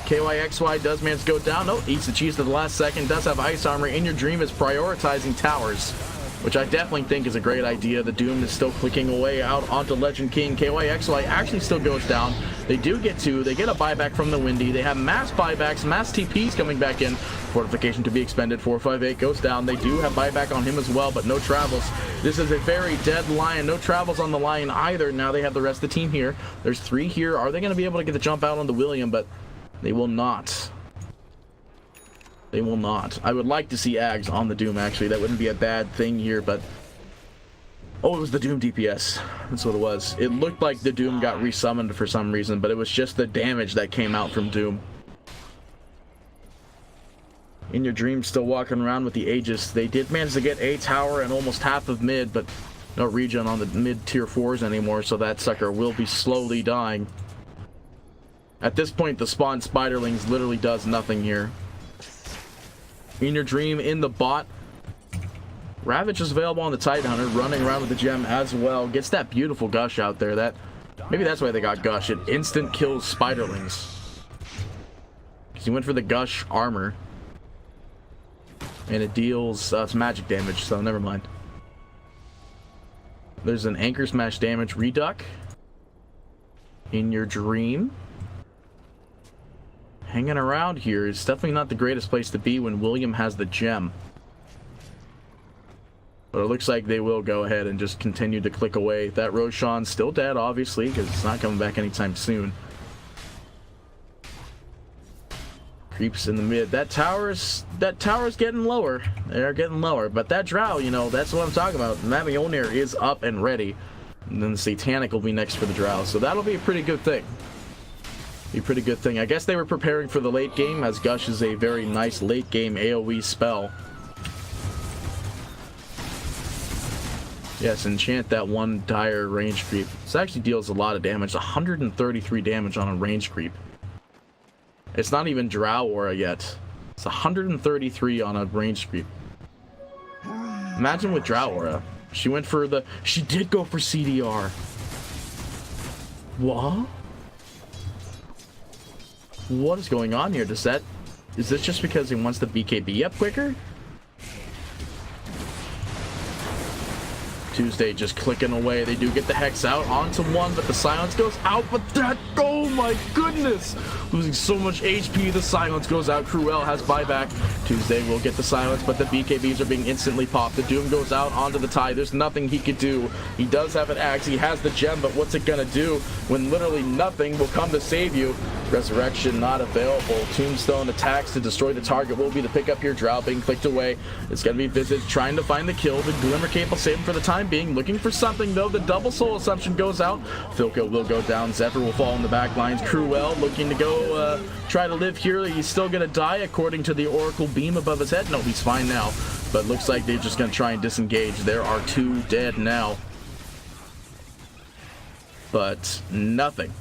Speaker 1: KYXY does manage to go down. No, eats the cheese to the last second. Does have Ice Armor. In Your Dream is prioritizing towers. which I definitely think is a great idea. The Doom is still clicking away out onto Legend King. KYXY actually still goes down. They do get two. They get a buyback from the Windy. They have mass buybacks, mass TPs coming back in. Fortification to be expended. 458 goes down. They do have buyback on him as well, but no travels. This is a very dead Lion. No travels on the Lion either. Now they have the rest of the team here. There's three here. Are they going to be able to get the jump out on the William? But they will not. They will not. I would like to see Ags on the Doom, actually. That wouldn't be a bad thing here, but... Oh, it was the Doom DPS. That's what it was. It looked like the Doom got resummoned for some reason, but it was just the damage that came out from Doom. In Your Dream still walking around with the Aegis. They did manage to get a tower and almost half of mid, but no regen on the mid tier 4s anymore, so that sucker will be slowly dying. At this point, the spawn Spiderlings literally does nothing here. In Your Dream in the bot. Ravage is available on the Titanhunter, running around with the gem as well. Gets that beautiful gush out there. That maybe that's why they got gush. It instant kills Spiderlings. Because he went for the gush armor. And it deals it's magic damage, so never mind. There's an Anchor Smash damage reduc. In Your Dream. Hanging around here is definitely not the greatest place to be when William has the gem. But it looks like they will go ahead and just continue to click away. That Roshan's still dead, obviously, because it's not coming back anytime soon. Creeps in the mid. That tower's getting lower. They're getting lower. But that Drow, you know, that's what I'm talking about. That Mjolnir is up and ready. And then the Satanic will be next for the Drow. So that'll be a pretty good thing. Be a pretty good thing. I guess they were preparing for the late game, as Gush is a very nice late game AoE spell. Yes, enchant that one dire range creep. This actually deals a lot of damage. 133 damage on a range creep. It's not even Drow Aura yet. It's 133 on a range creep. Imagine with Drow Aura. She went for the... She did go for CDR. What? What is going on here? Is this just because he wants the BKB up quicker? Tuesday just clicking away. They do get the Hex out onto one, but the Silence goes out. But that, oh my goodness! Losing so much HP, the Silence goes out. Cruel has buyback. Tuesday will get the Silence, but the BKBs are being instantly popped. The Doom goes out onto the tie. There's nothing he could do. He does have an axe. He has the gem, but what's it gonna do when literally nothing will come to save you? Resurrection not available. Tombstone attacks to destroy the target will be the pickup here. Drow being clicked away. It's gonna be Visit trying to find the kill. The Glimmer Cape will save him for the time being. Looking for something though. The double soul assumption goes out. Filko will go down. Zephyr will fall in the back lines. Cruel looking to go try to live here. He's still gonna die according to the Oracle beam above his head. No, he's fine now. But looks like they're just gonna try and disengage. There are two dead now. But nothing.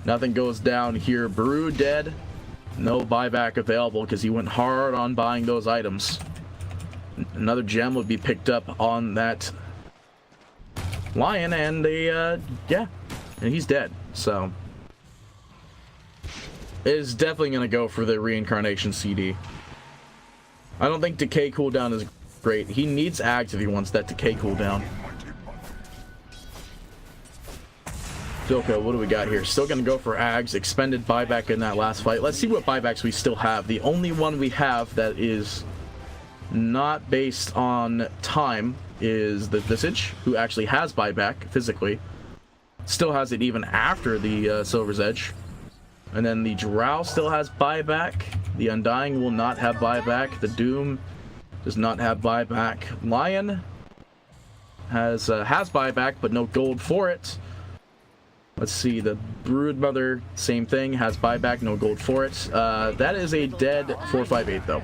Speaker 1: Nothing goes down here. Baru dead. No buyback available because he went hard on buying those items. Another gem would be picked up on that Lion, and they, yeah, and he's dead. So it is definitely going to go for the Reincarnation CD. I don't think decay cooldown is great. He needs Ags if he wants that decay cooldown. Filko, what do we got here? Still going to go for Ags. Expended buyback in that last fight. Let's see what buybacks we still have. The only one we have that is not based on time is the Visage, who actually has buyback physically. Still has it even after the Silver's Edge. And then the Drow still has buyback. The Undying will not have buyback. The Doom does not have buyback. Lion has buyback, but no gold for it. Let's see, the Broodmother, same thing, has buyback, no gold for it. That is a dead 458 though.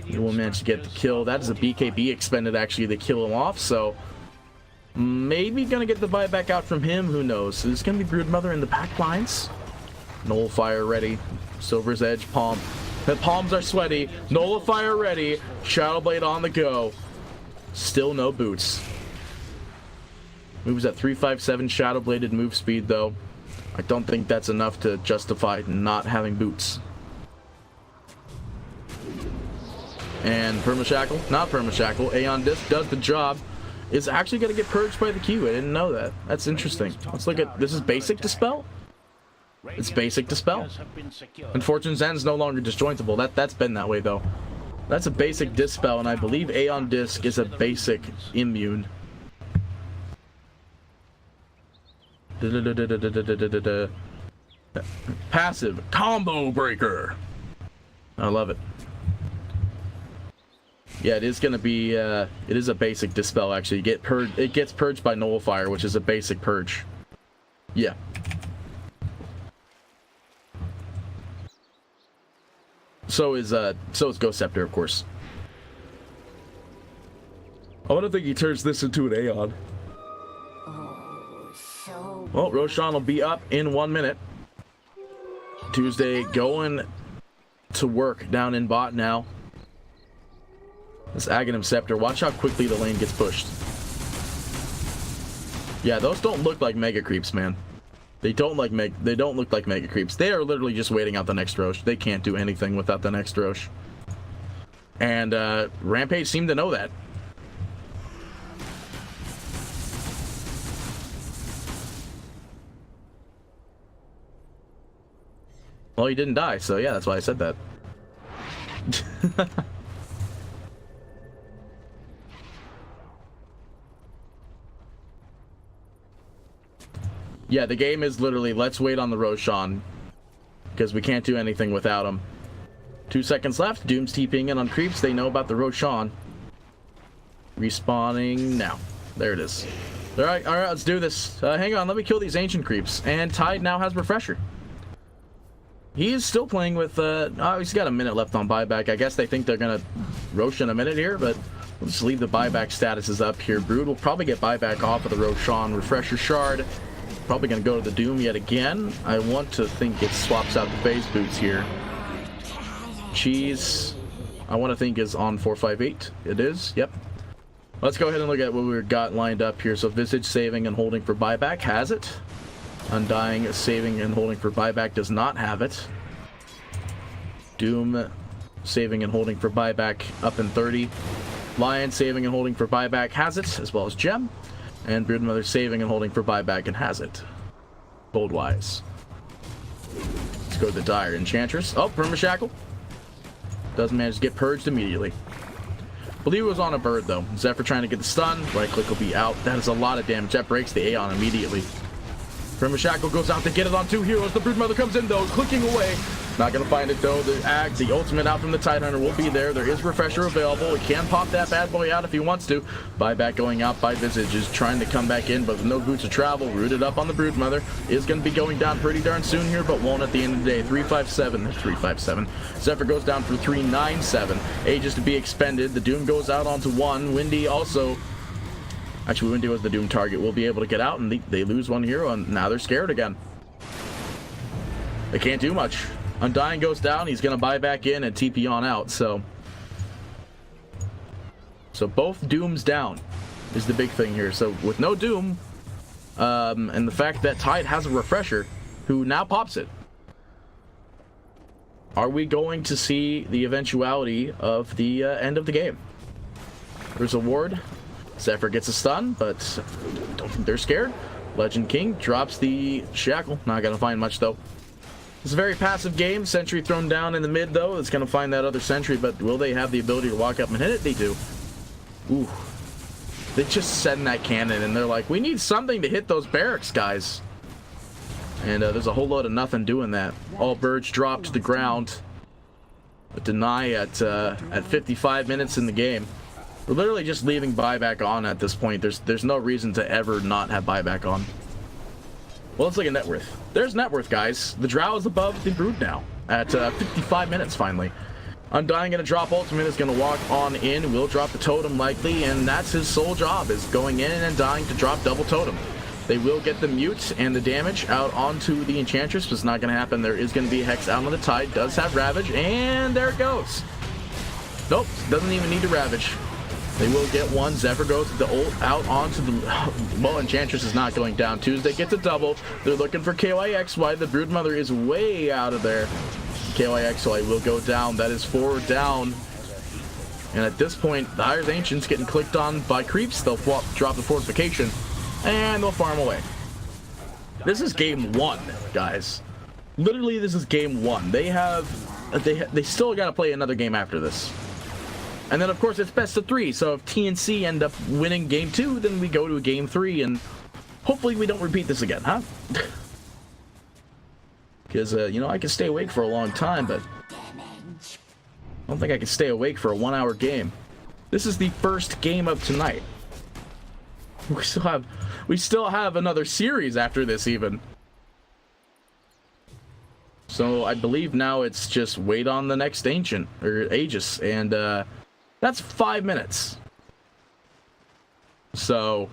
Speaker 1: He will manage to get the kill. That is a BKB expended actually to kill him off, so maybe gonna get the buyback out from him, who knows. So there's gonna be Broodmother in the back lines. Nullifier ready. Silver's Edge, Palm. The palms are sweaty. Nullifier ready. Shadowblade on the go. Still no boots. Moves at 357 Shadowbladed move speed though. I don't think that's enough to justify not having boots. And Permashackle, not Permashackle, Aeon Disc does the job. Is actually going to get purged by the Q. I didn't know that. That's interesting. Let's look at, this is basic Dispel? It's basic Dispel. And Fortune's End is no longer disjointable. That's been that way though. That's a basic Dispel, and I believe Aeon Disc is a basic immune. Passive Combo Breaker. I love it. Yeah, it is gonna be. It is a basic Dispel actually. It gets purged by Nullifier, which is a basic purge. Yeah. So is Ghost Scepter, of course. I don't think he turns this into an Aeon. Well, Roshan will be up in 1 minute. Tuesday going to work down in bot now. This Aghanim Scepter, watch how quickly the lane gets pushed. Yeah, those don't look like mega creeps, man. They don't look like mega creeps. They are literally just waiting out the next Rosh. They can't do anything without the next Rosh. And Rampage seemed to know that. Well, he didn't die, so yeah, that's why I said that. Yeah, the game is literally, let's wait on the Roshan, because we can't do anything without him. 2 seconds left. Doom's TPing in on creeps. They know about the Roshan. Respawning now. There it is. All right, let's do this. Hang on, let me kill these ancient creeps. And Tide now has Refresher. He is still playing with, oh, he's got a minute left on buyback. I guess they think they're going to Roshan a minute here, but we'll just leave the buyback statuses up here. Brood will probably get buyback off of the Roshan. Refresher Shard. Probably going to go to the Doom yet again. I want to think it swaps out the phase boots here. Cheese, I want to think is on 458. It is, yep. Let's go ahead and look at what we've got lined up here. So Visage saving and holding for buyback has it. Undying saving and holding for buyback does not have it. Doom saving and holding for buyback up in 30. Lion saving and holding for buyback has it, as well as Gem. And Broodmother saving and holding for buyback and has it. Boldwise. Let's go to the Dire Enchantress. Oh, Permashackle. Doesn't manage to get purged immediately. Believe it was on a bird though. Zephyr trying to get the stun. Right click will be out. That is a lot of damage. That breaks the Aeon immediately. Permashackle goes out to get it on 2 heroes. The Broodmother comes in though, clicking away. Not gonna find it though. The ultimate out from the Tidehunter will be there. There is Refresher available. He can pop that bad boy out if he wants to. Buyback going out by Visage is trying to come back in, but with no boots of travel, rooted up on the Broodmother. Is gonna be going down pretty darn soon here, but won't at the end of the day. 357. Zephyr goes down for 397. Ages to be expended. The Doom goes out onto 1. Windy also. Actually, Windy was the Doom target. We'll be able to get out, and they lose 1 hero, and now they're scared again. They can't do much. Undying goes down. He's going to buy back in and TP on out. So both Dooms down is the big thing here. So with no Doom, and the fact that Tide has a Refresher, who now pops it, are we going to see the eventuality of the end of the game? There's a ward. Zephyr gets a stun, but don't think they're scared. Legend King drops the Shackle. Not going to find much, though. It's a very passive game. Sentry thrown down in the mid, though. It's going to find that other Sentry, but will they have the ability to walk up and hit it? They do. Ooh. They just send that cannon, and they're like, we need something to hit those barracks, guys. And there's a whole load of nothing doing that. All birds dropped to the ground. But deny at 55 minutes in the game. We're literally just leaving buyback on at this point. There's no reason to ever not have buyback on. Well, let's look at net worth. There's net worth, guys. The Drow is above the Brood now at 55 minutes finally. Undying gonna drop ultimate, is gonna walk on in, will drop the totem likely, and that's his sole job, is going in and dying to drop double totem. They will get the mute and the damage out onto the Enchantress, but it's not gonna happen. There is gonna be a Hex out on the Tide, does have Ravage, and there it goes. Nope, doesn't even need to Ravage. They will get one. Zephyr goes the ult out onto the... Well, Enchantress is not going down. Tuesday gets a double. They're looking for KYXY. The Broodmother is way out of there. KYXY will go down. That is 4 down. And at this point, the Iron Ancient's getting clicked on by creeps. They'll drop the fortification, and they'll farm away. This is game 1, guys. Literally, this is game 1. They still got to play another game after this. And then, of course, it's best of 3. So if TNC end up winning game 2, then we go to a game 3, and hopefully we don't repeat this again, huh? Because, you know, I can stay awake for a long time, but I don't think I can stay awake for a 1-hour game. This is the first game of tonight. We still have another series after this, even. So I believe now it's just wait on the next Ancient, or Aegis, and that's 5 minutes. So,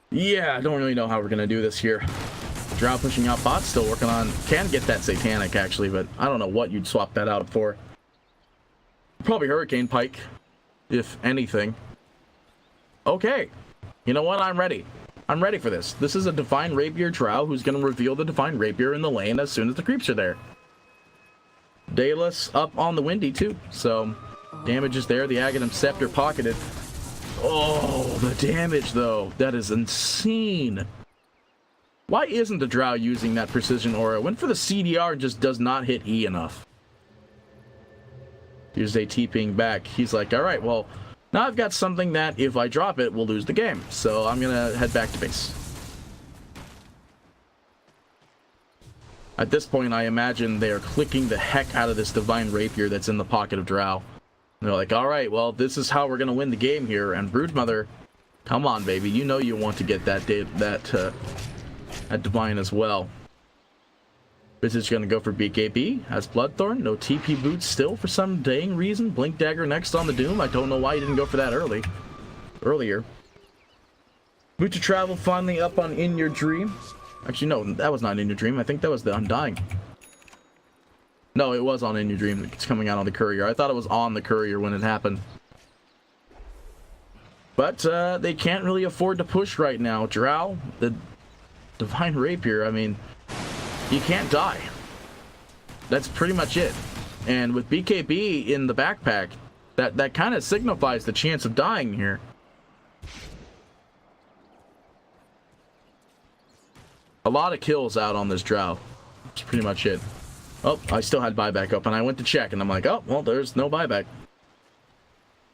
Speaker 1: yeah, I don't really know how we're gonna do this here. Drow pushing out bots, still working on, can get that Satanic actually, but I don't know what you'd swap that out for. Probably Hurricane Pike, if anything. Okay, you know what, I'm ready. I'm ready for this. This is a Divine Rapier Drow who's going to reveal the Divine Rapier in the lane as soon as the creeps are there. Daedalus up on the Windy too, so damage is there. The Aghanim Scepter pocketed. Oh, the damage though, that is insane. Why isn't the Drow using that Precision Aura? Went for the CDR and just does not hit E enough. Here's a TPing back. He's like, all right, well, now I've got something that if I drop it, we'll lose the game. So I'm going to head back to base. At this point, I imagine they are clicking the heck out of this Divine Rapier that's in the pocket of Drow. And they're like, all right, well, this is how we're going to win the game here. And Broodmother, come on, baby. You know you want to get that Divine as well. Visage going to go for BKB. Has Bloodthorn. No TP boots still for some dang reason. Blink Dagger next on the Doom. I don't know why he didn't go for that earlier. Boot to Travel finally up on In Your Dream. Actually, no, that was not In Your Dream. I think that was the Undying. No, it was on In Your Dream. It's coming out on the Courier. I thought it was on the Courier when it happened. But they can't really afford to push right now. Drow, the Divine Rapier, I mean, you can't die. That's pretty much it. And with BKB in the backpack, that kind of signifies the chance of dying here. A lot of kills out on this Drow. That's pretty much it. Oh, I still had buyback up, and I went to check, and I'm like, oh, well, there's no buyback.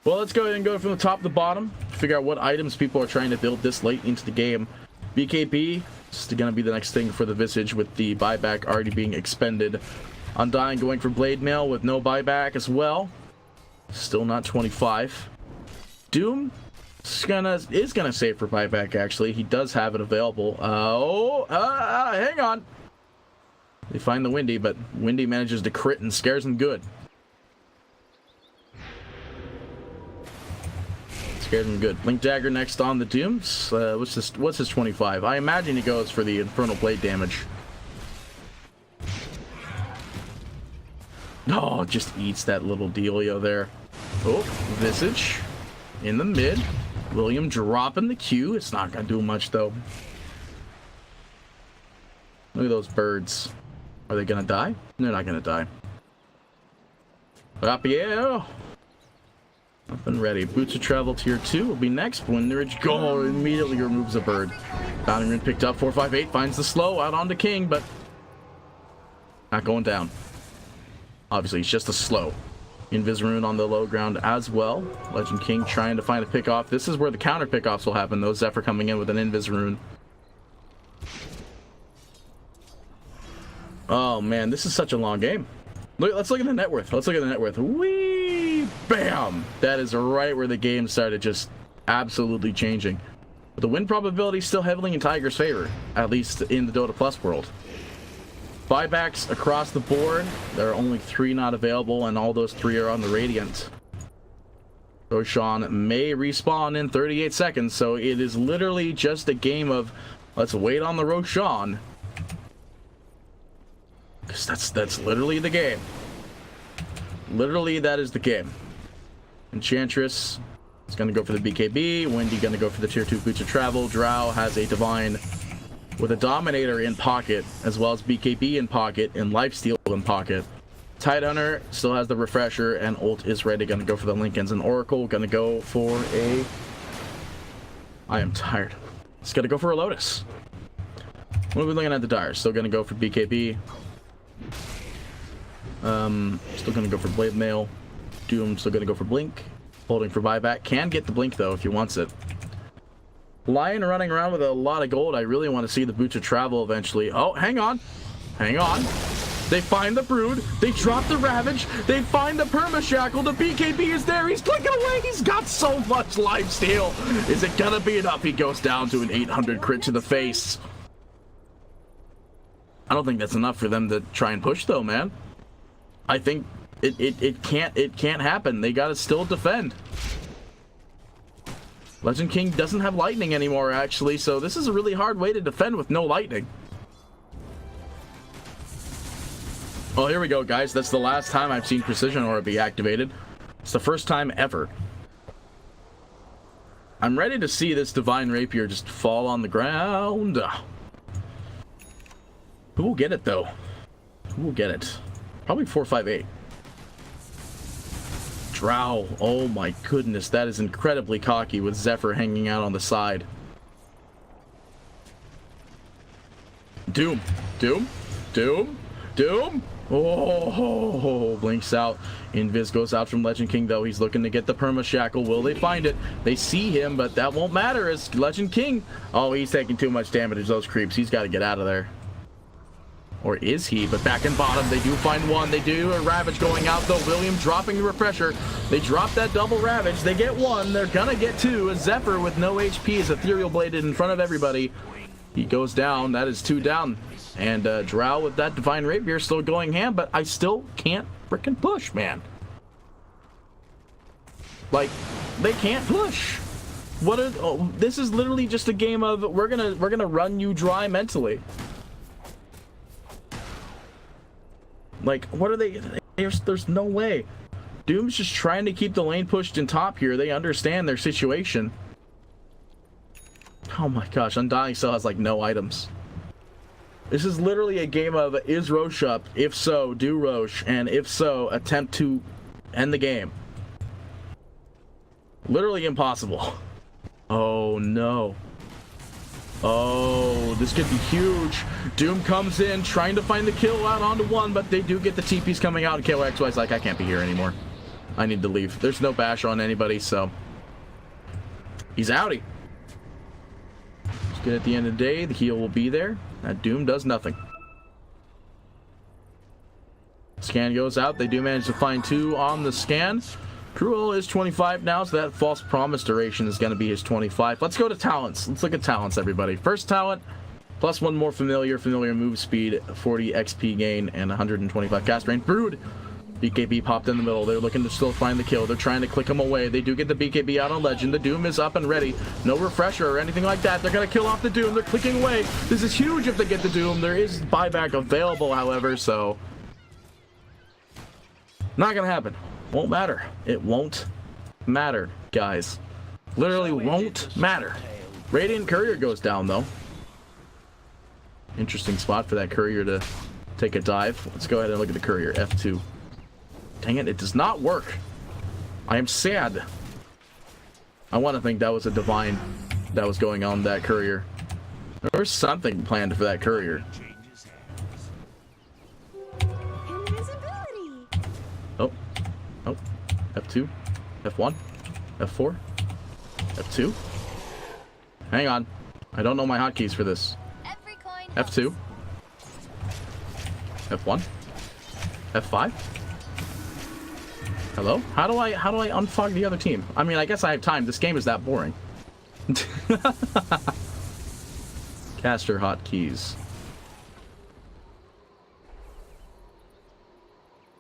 Speaker 1: Well, let's go ahead and go from the top to the bottom. Figure out what items people are trying to build this late into the game. BKB is going to be the next thing for the Visage with the buyback already being expended. Undying going for Blade Mail with no buyback as well. Still not 25. Doom is gonna save for buyback actually. He does have it available. Hang on. They find the Windy, but Windy manages to crit and scares him good. Scared him good. Blink Dagger next on the Dooms. What's his 25? I imagine he goes for the Infernal Blade damage. Oh, just eats that little dealio there. Oh, Visage in the mid. William dropping the Q. It's not gonna do much though. Look at those birds. Are they gonna die? They're not gonna die. Rapier. Up and ready. Boots of Travel tier 2 will be next. When the Ridge Go immediately removes a bird. Bounding Rune picked up. 458 finds the slow out onto King, but not going down. Obviously, it's just a slow. Invis Rune on the low ground as well. Legend King trying to find a pickoff. This is where the counter pickoffs will happen. Those Zephyr coming in with an Invis Rune. Oh man, this is such a long game. Let's look at the net worth. Let's look at the net worth. Whee! Bam! That is right where the game started just absolutely changing. But the win probability is still heavily in Tiger's favor, at least in the Dota Plus world. Buybacks across the board. There are only 3 not available, and all those 3 are on the Radiant. Roshan may respawn in 38 seconds, so it is literally just a game of let's wait on the Roshan. Because that's literally the game. Literally, that is the game. Enchantress is going to go for the BKB. Windy going to go for the tier 2 Boots of Travel. Drow has a Divine with a Dominator in pocket, as well as BKB in pocket and Lifesteal in pocket. Tidehunter still has the refresher, and ult is ready. Gonna go for the Lincolns, and Oracle gonna go for a... I am tired. It's gonna go for a Lotus. What are we looking at the Dire? Still gonna go for BKB. Still gonna go for Blade Mail. Doom still gonna go for Blink. Holding for buyback. Can get the Blink though if he wants it. Lion running around with a lot of gold. I really want to see the Boots of Travel eventually. Oh, hang on. Hang on. They find the Brood. They drop the Ravage. They find the Perma Shackle. The BKB is there. He's clicking away. He's got so much lifesteal. Is it gonna be enough? He goes down to an 800 crit to the face. I don't think that's enough for them to try and push though, man. I think it can't happen. They gotta still defend. Legend King doesn't have lightning anymore, actually, so this is a really hard way to defend with no lightning. Oh, here we go, guys. That's the last time I've seen Precision Aura be activated. It's the first time ever. I'm ready to see this Divine Rapier just fall on the ground. Who will get it, though? Who will get it? Probably 458. Drow. Oh my goodness, that is incredibly cocky with Zephyr hanging out on the side. Doom. Doom. Doom. Doom. Oh, blinks out. Invis goes out from Legend King, though. He's looking to get the Perma Shackle. Will they find it? They see him, but that won't matter as Legend King. Oh, he's taking too much damage. Those creeps. He's got to get out of there. Or is he? But back in bottom, they do find one. They do a Ravage going out, though. William dropping the refresher. They drop that double Ravage. They get one. They're gonna get two. A Zephyr with no HP is Ethereal Bladed in front of everybody. He goes down. That is two down. And Drow with that Divine Rapier still going ham, but I still can't frickin' push, man. Like, they can't push. What are... Oh, this is literally just a game of we're gonna run you dry mentally. Like, what are they... There's no way. Doom's just trying to keep the lane pushed in top here. They understand their situation. Oh my gosh, Undying still has, like, no items. This is literally a game of, is Roche up? If so, do Roche. And if so, attempt to end the game. Literally impossible. Oh, no. Oh, this could be huge. Doom comes in, trying to find the kill out onto one, but they do get the TPs coming out, and KOXY's like, I can't be here anymore. I need to leave. There's no bash on anybody, so... He's outie. Just good at the end of the day, the heal will be there. That Doom does nothing. Scan goes out. They do manage to find two on the scan. Cruel is 25 now, so that false promise duration is going to be his 25. Let's go to talents. Let's look at talents, everybody. First talent, plus one more familiar move speed, 40 XP gain, and 125 cast range. Brood. BKB popped in the middle. They're looking to still find the kill. They're trying to click him away. They do get the BKB out on Legend. The Doom is up and ready. No refresher or anything like that. They're going to kill off the Doom. They're clicking away. This is huge if they get the Doom. There is buyback available, however, so... Not going to happen. Won't matter. It won't matter, guys. Literally won't matter. Radiant Courier goes down, though. Interesting spot for that Courier to take a dive. Let's go ahead and look at the Courier. F2. Dang it, it does not work. I am sad. I want to think that was a divine that was going on that Courier. There was something planned for that Courier. Oh. Oh. F2. F1. F4. F2. Hang on. I don't know my hotkeys for this. F2. F1. F5. Hello? How do I unfog the other team? I mean, I guess I have time. This game is that boring. Caster hotkeys.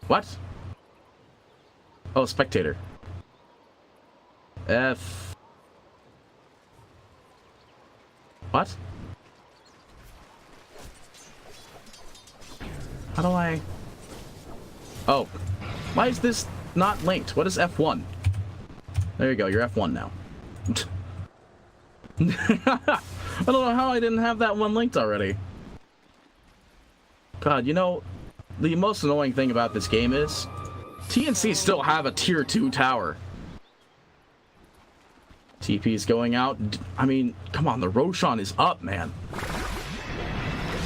Speaker 1: What? Oh, spectator. F. What? How do I... Oh. Why is this not linked? What is F1? There you go, you're F1 now. I don't know how I didn't have that one linked already. God, you know, the most annoying thing about this game is TNC still have a tier 2 tower. TP is going out. I mean, come on, the Roshan is up, man.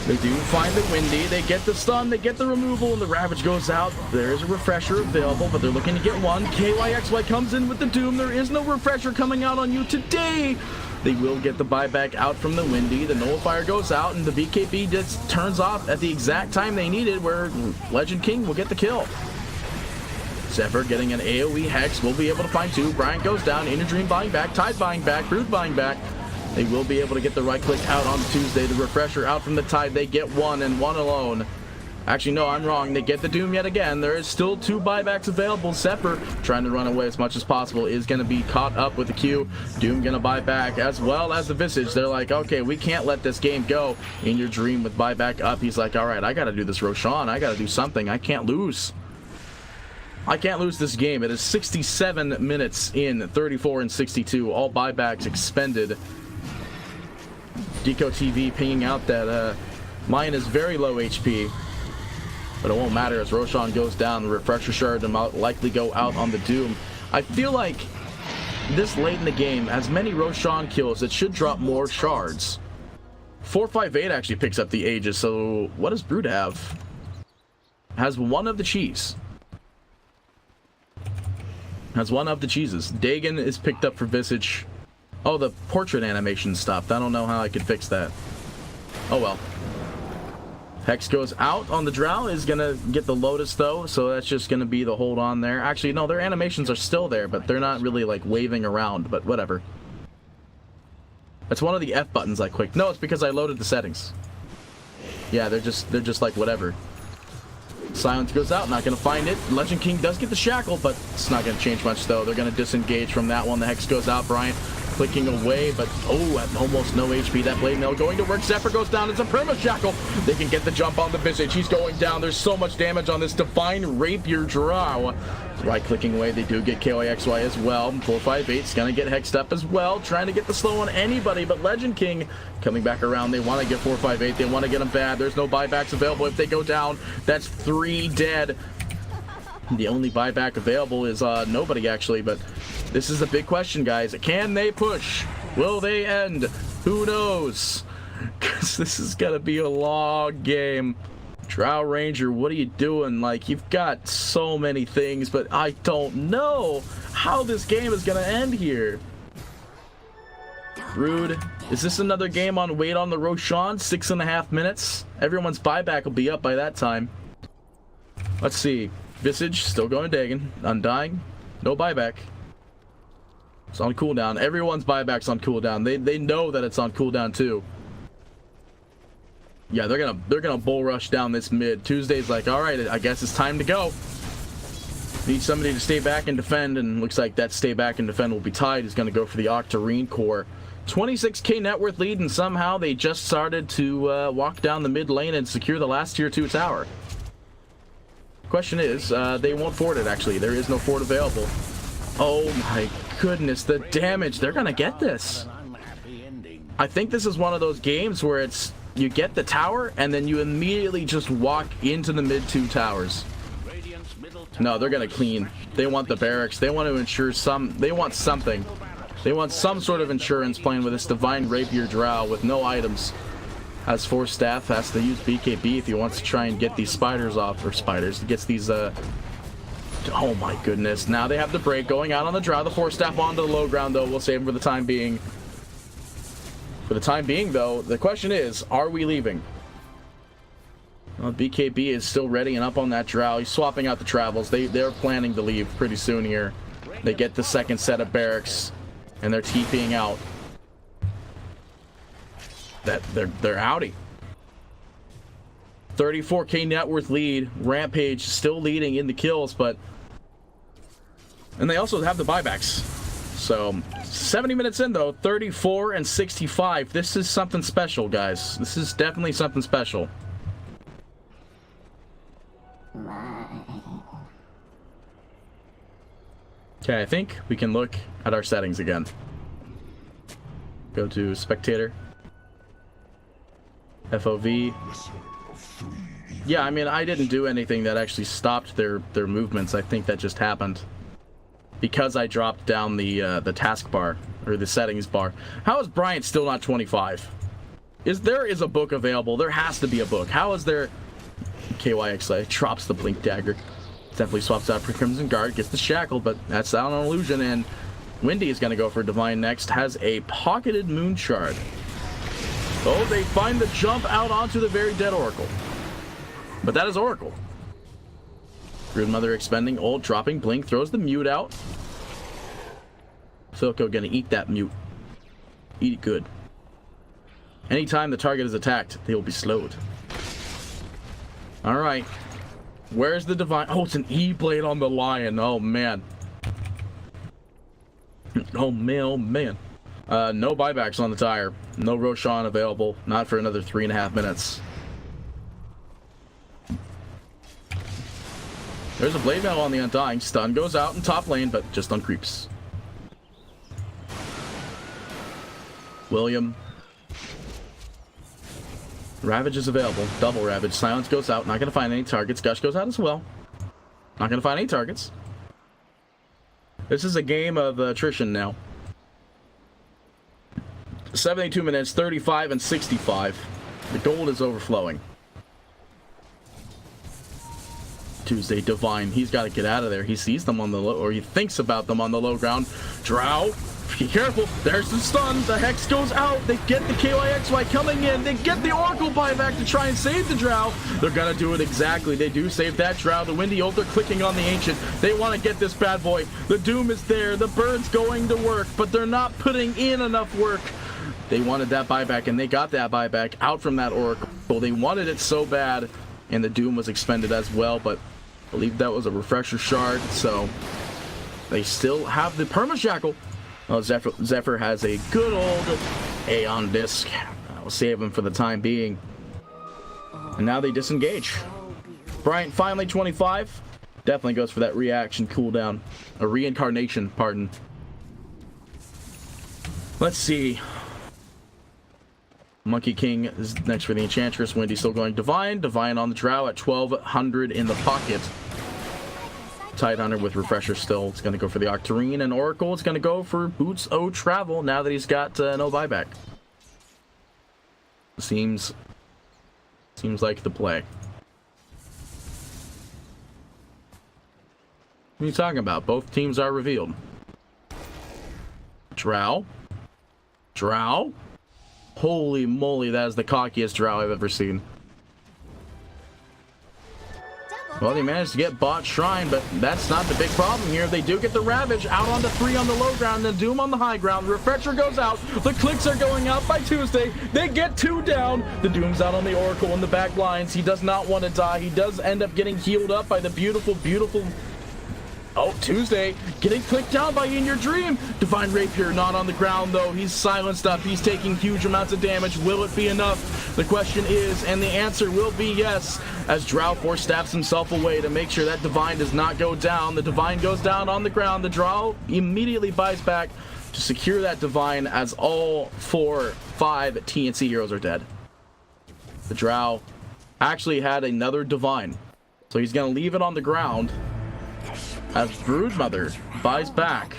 Speaker 1: They do find the Windy, they get the stun, they get the removal, and the Ravage goes out. There is a refresher available, but they're looking to get one. KYXY comes in with the Doom. There is no refresher coming out on you today. They will get the buyback out from the Windy. The Nullifier goes out, and the BKB just turns off at the exact time they needed, where Legend King will get the kill. Zephyr getting an AoE Hex, will be able to find two. Bryant goes down, Inner Dream buying back, Tide buying back, Brood buying back. They will be able to get the right click out on Tuesday. The refresher out from the Tide. They get one and one alone. Actually, no, I'm wrong. They get the Doom yet again. There is still two buybacks available. Zephyr, trying to run away as much as possible, is going to be caught up with the Q. Doom going to buy back, as well as the Visage. They're like, okay, we can't let this game go. In Your Dream with buyback up. He's like, all right, I got to do this Roshan. I got to do something. I can't lose. I can't lose this game. It is 67 minutes in, 34 and 62. All buybacks expended. Deco TV pinging out that Mayan is very low HP, but it won't matter as Roshan goes down. The refresher shard will likely go out on the Doom. I feel like this late in the game, as many Roshan kills, it should drop more shards. 458 actually picks up the Aegis, so what does Brood have? Has one of the cheese. Has one of the cheeses. Dagon is picked up for Visage. Oh, the portrait animation stopped. I don't know how I could fix that. Oh well. Hex goes out on the Drow, is gonna get the Lotus though, so that's just gonna be the hold on there. Actually, no, their animations are still there, but they're not really like waving around, but whatever. That's one of the F buttons I clicked. No, it's because I loaded the settings. Yeah, they're just like whatever. Silence goes out, not gonna find it. Legend King does get the shackle, but it's not gonna change much though. They're gonna disengage from that one. The Hex goes out, Bryant clicking away, but oh, at almost no HP. That blade mail going to work. Zephyr goes down. It's a Prima Shackle. They can get the jump on the Visage. He's going down. There's so much damage on this Divine Rapier Drow. Right clicking away. They do get KYXY as well. 458's gonna get hexed up as well, trying to get the slow on anybody, but Legend King coming back around. They want to get 458. They want to get him bad. There's no buybacks available. If they go down, that's 3 dead. The only buyback available is nobody actually, but this is a big question, guys. Can they push? Will they end? Who knows? Because this is gonna be a long game. Drow Ranger, what are you doing? Like, you've got so many things, but I don't know how this game is gonna end here. Brood, is this another game on wait on the Roshan? 6.5 minutes. Everyone's buyback will be up by that time. Let's see. Visage still going Dagon. Undying, no buyback. It's on cooldown. Everyone's buyback's on cooldown. They know that it's on cooldown too. Yeah, they're gonna bull rush down this mid. Tuesday's like, all right, I guess it's time to go. Need somebody to stay back and defend, and looks like that stay back and defend will be Tide. Is gonna go for the Octarine core. 26k net worth lead, and somehow they just started to walk down the mid lane and secure the last tier 2 tower. Question is, they won't fort it actually. There is no fort available. Oh my goodness, the damage. They're gonna get this. I think this is one of those games where it's you get the tower and then you immediately just walk into the mid 2 towers. No, they're gonna clean. They want the barracks. They want to ensure they want something. They want some sort of insurance playing with this Divine Rapier Drow with no items. Has 4 staff, has to use BKB if he wants to try and get these spiders off, or spiders. He gets these, oh my goodness. Now they have the break going out on the Drow. The 4 staff onto the low ground, though. We'll save him for the time being. For the time being, though, the question is, are we leaving? Well, BKB is still ready and up on that Drow. He's swapping out the travels. They're planning to leave pretty soon here. They get the second set of barracks, and they're TPing out. That they're outie. 34k net worth lead. Rampage still leading in the kills, but and they also have the buybacks. So 70 minutes in though, 34 and 65. This is something special, guys. This is definitely something special. Okay, I think we can look at our settings again. Go to spectator. FOV. Yeah, I mean, I didn't do anything that actually stopped their movements. I think that just happened because I dropped down the taskbar or the settings bar. How is Bryant still not 25? There is a book available? There has to be a book. How is there? KYX drops the blink dagger. Definitely swaps out for Crimson Guard, gets the shackle, but that's out on illusion. And Windy is going to go for Divine next. Has a pocketed Moon Shard. Oh, they find the jump out onto the very dead Oracle. But that is Oracle. Broodmother expending ult, dropping blink, throws the mute out. Filco gonna eat that mute. Eat it good. Anytime the target is attacked, they will be slowed. Alright. Where's the Divine? Oh, it's an E-blade on the Lion. Oh, man. Oh, man, oh, man. No buybacks on the tire. No Roshan available. Not for another 3.5 minutes. There's a Blade Mail on the Undying. Stun goes out in top lane, but just on creeps. William. Ravage is available. Double Ravage. Silence goes out. Not going to find any targets. Gush goes out as well. Not going to find any targets. This is a game of attrition now. 72 minutes, 35 and 65. The gold is overflowing. Tuesday, Divine. He's got to get out of there. He sees them on the low, or he thinks about them on the low ground. Drow, be careful. There's the stun. The Hex goes out. They get the KYXY coming in. They get the Oracle buyback to try and save the Drow. They're going to do it exactly. They do save that Drow. The Windy ult, they're clicking on the Ancient. They want to get this bad boy. The Doom is there. The Bird's going to work, but they're not putting in enough work. They wanted that buyback, and they got that buyback out from that Oracle. They wanted it so bad, and the Doom was expended as well, but I believe that was a Refresher Shard, so they still have the Perma Shackle. Oh, Zephyr has a good old Aeon Disc. I'll save him for the time being. And now they disengage. Bryant finally 25. Definitely goes for that reaction cooldown. A reincarnation, pardon. Let's see. Monkey King is next for the Enchantress. Wendy still going Divine. Divine on the Drow at 1200 in the pocket. Tidehunter with Refresher still. It's going to go for the Octarine. And Oracle is going to go for Boots O Travel now that he's got no buyback. Seems like the play. What are you talking about? Both teams are revealed. Drow. Drow. Holy moly, that is the cockiest Drow I've ever seen. Well, they managed to get bot Shrine, but that's not the big problem here. They do get the Ravage out onto 3 on the low ground, and Doom on the high ground. The Refresher goes out. The clicks are going out by Tuesday. They get 2 down. The Doom's out on the Oracle in the back lines. He does not want to die. He does end up getting healed up by the beautiful, beautiful... Oh, Tuesday, getting clicked down by In Your Dream. Divine Rapier not on the ground, though. He's silenced up. He's taking huge amounts of damage. Will it be enough? The question is, and the answer will be yes, as Drow Force stabs himself away to make sure that Divine does not go down. The Divine goes down on the ground. The Drow immediately buys back to secure that Divine as all 5 TNC heroes are dead. The Drow actually had another Divine, so he's going to leave it on the ground. As Broodmother buys back.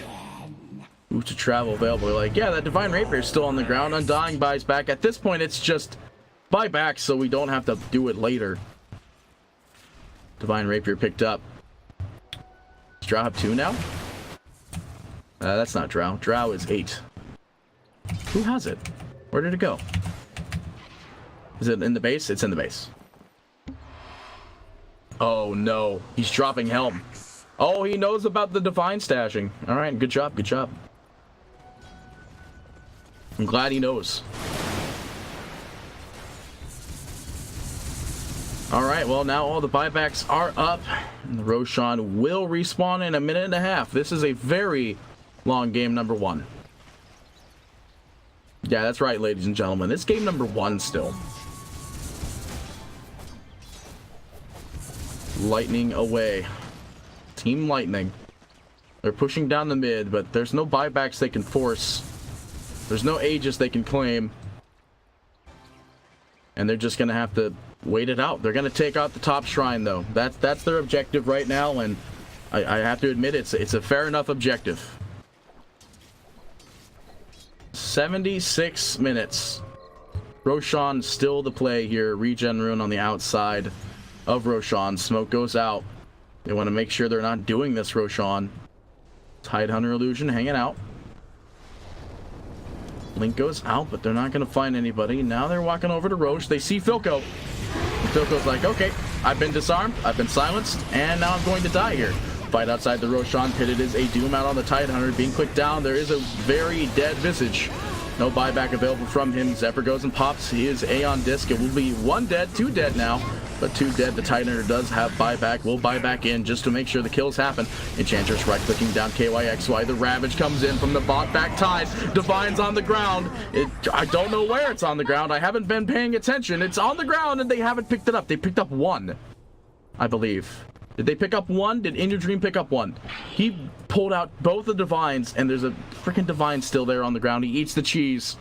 Speaker 1: Move to travel available. Like, yeah, that Divine Rapier is still on the ground. Undying buys back. At this point, it's just buy back so we don't have to do it later. Divine Rapier picked up. Does Drow have 2 now? That's not Drow. Drow is 8. Who has it? Where did it go? Is it in the base? It's in the base. Oh, no. He's dropping Helm. Oh, he knows about the Divine stashing. All right, good job, good job. I'm glad he knows. All right, well, now all the buybacks are up. And the Roshan will respawn in a minute and a half. This is a very long game number 1. Yeah, that's right, ladies and gentlemen. It's game number 1 still. Lightning away. Team Lightning. They're pushing down the mid, but there's no buybacks they can force. There's no Aegis they can claim. And they're just going to have to wait it out. They're gonna take out the top shrine though. That's their objective right now, and I have to admit it's a fair enough objective. 76 minutes. Roshan still the play here. Regen rune on the outside of Roshan. Smoke goes out. They want to make sure they're not doing this, Roshan. Tidehunter illusion hanging out. Link goes out, but they're not going to find anybody. Now they're walking over to Roche. They see Filko. And Filko's like, okay, I've been disarmed, I've been silenced, and now I'm going to die here. Fight outside the Roshan pit. It is a doom out on the Tidehunter. Being clicked down, there is a very dead Visage. No buyback available from him. Zephyr goes and pops his Aeon Disc. It will be 1 dead, 2 dead now. But 2 dead. The Tidehunter does have buyback. Will buy back in just to make sure the kills happen. Enchantress right-clicking down KYXY. The Ravage comes in from the bot back Tide. Divine's on the ground. I don't know where it's on the ground. I haven't been paying attention. It's on the ground and they haven't picked it up. They picked up 1, I believe. Did they pick up 1? Did In Your Dream pick up 1? He pulled out both the Divines, and there's a freaking Divine still there on the ground. He eats the cheese.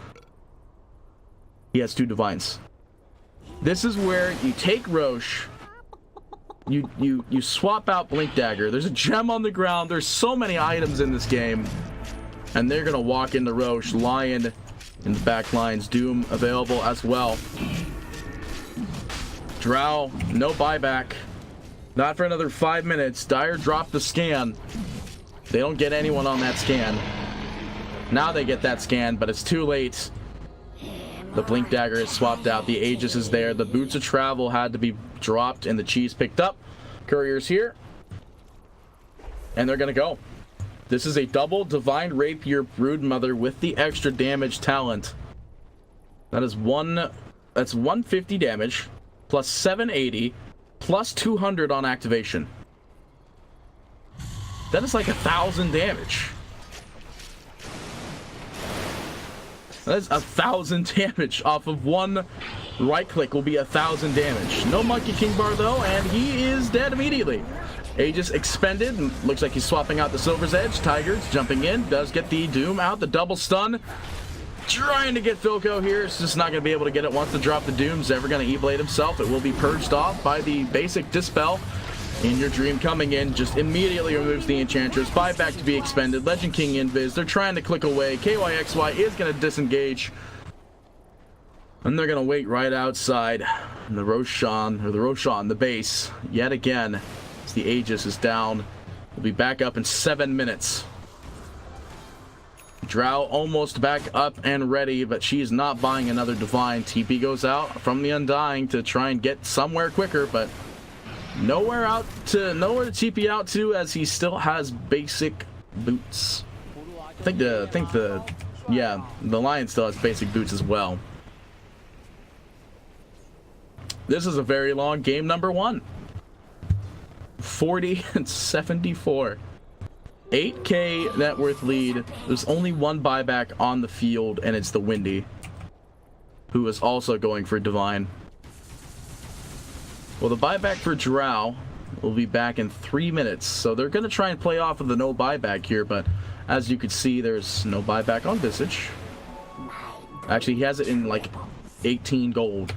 Speaker 1: He has 2 Divines. This is where you take Roche, you swap out Blink Dagger. There's a gem on the ground. There's so many items in this game, and they're gonna walk into Roche. Lion in the back lines. Doom available as well. Drow, no buyback. Not for another 5 minutes. Dire dropped the scan. They don't get anyone on that scan. Now they get that scan, but it's too late. The Blink Dagger is swapped out. The Aegis is there. The Boots of Travel had to be dropped and the cheese picked up. Courier's here. And they're going to go. This is a double Divine Rapier Broodmother with the extra damage talent. That's 150 damage plus 780 plus 200 on activation. That is like 1,000 damage. That is 1,000 damage off of 1 right click will be 1,000 damage. No Monkey King Bar though, and he is dead immediately. Aegis expended. Looks like he's swapping out the Silver's Edge. Tiger's jumping in. Does get the Doom out. The double stun. Trying to get Filko here. It's just not going to be able to get it. Wants to drop the Doom. Ever going to E-Blade himself. It will be purged off by the basic Dispel. In Your Dream coming in. Just immediately removes the Enchantress. Buyback to be expended. Legend King Invis. They're trying to click away. KYXY is going to disengage. And they're going to wait right outside. And the Roshan, the base. Yet again. As the Aegis is down. We'll be back up in 7 minutes. Drow almost back up and ready, but she is not buying another Divine. TP goes out from the Undying to try and get somewhere quicker, but nowhere to TP out to, as he still has basic boots. I think the Lion still has basic boots as well. This is a very long game number 1. 40 and 74. 8k net worth lead. There's only 1 buyback on the field, and it's the Windy, who is also going for Divine. Well, the buyback for Drow will be back in 3 minutes, so they're going to try and play off of the no buyback here, but as you can see, there's no buyback on Visage. Actually, he has it in like 18 gold.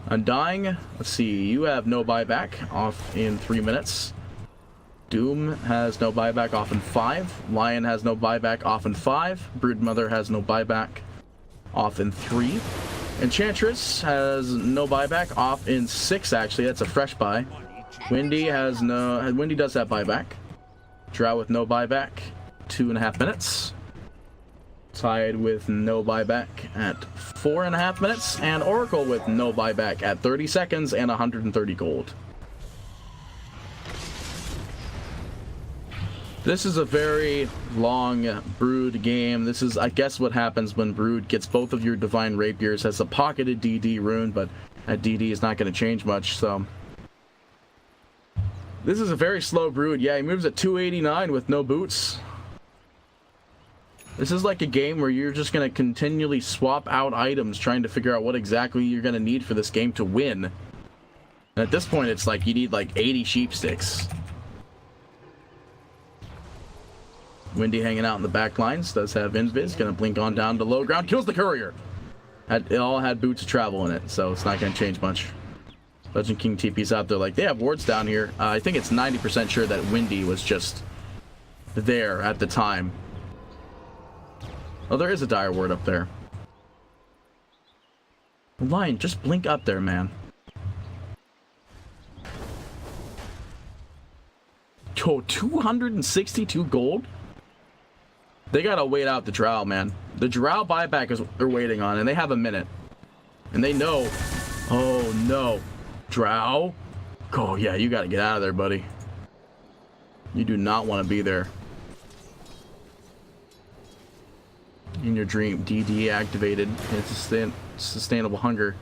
Speaker 1: Undying, let's see, you have no buyback off in 3 minutes. Doom has no buyback off in 5. Lion has no buyback off in 5. Broodmother has no buyback off in 3. Enchantress has no buyback off in 6, actually. That's a fresh buy. Windy does have buyback. Drow with no buyback, 2.5 minutes. Tide with no buyback at 4.5 minutes. And Oracle with no buyback at 30 seconds and 130 gold. This is a very long Brood game. This is, I guess, what happens when Brood gets both of your Divine Rapiers. Has a pocketed DD rune, but that DD is not going to change much, so. This is a very slow Brood. Yeah, he moves at 289 with no boots. This is like a game where you're just going to continually swap out items, trying to figure out what exactly you're going to need for this game to win. And at this point, it's like you need like 80 sheep sticks. Windy hanging out in the back lines. Does have Invis. Gonna blink on down to low ground. Kills the Courier. It all had Boots of Travel in it, so it's not gonna change much. Legend King TP's out there like, they have wards down here. I think it's 90% sure that Windy was just there at the time. Oh, there is a dire ward up there. Lion, just blink up there, man. Yo, 262 gold? They gotta wait out the Drow, man. The Drow buyback is what they're waiting on, and they have a minute. And they know. Oh, no. Drow? Oh, yeah, you gotta get out of there, buddy. You do not want to be there. In your dream, DD activated. It's sustainable hunger.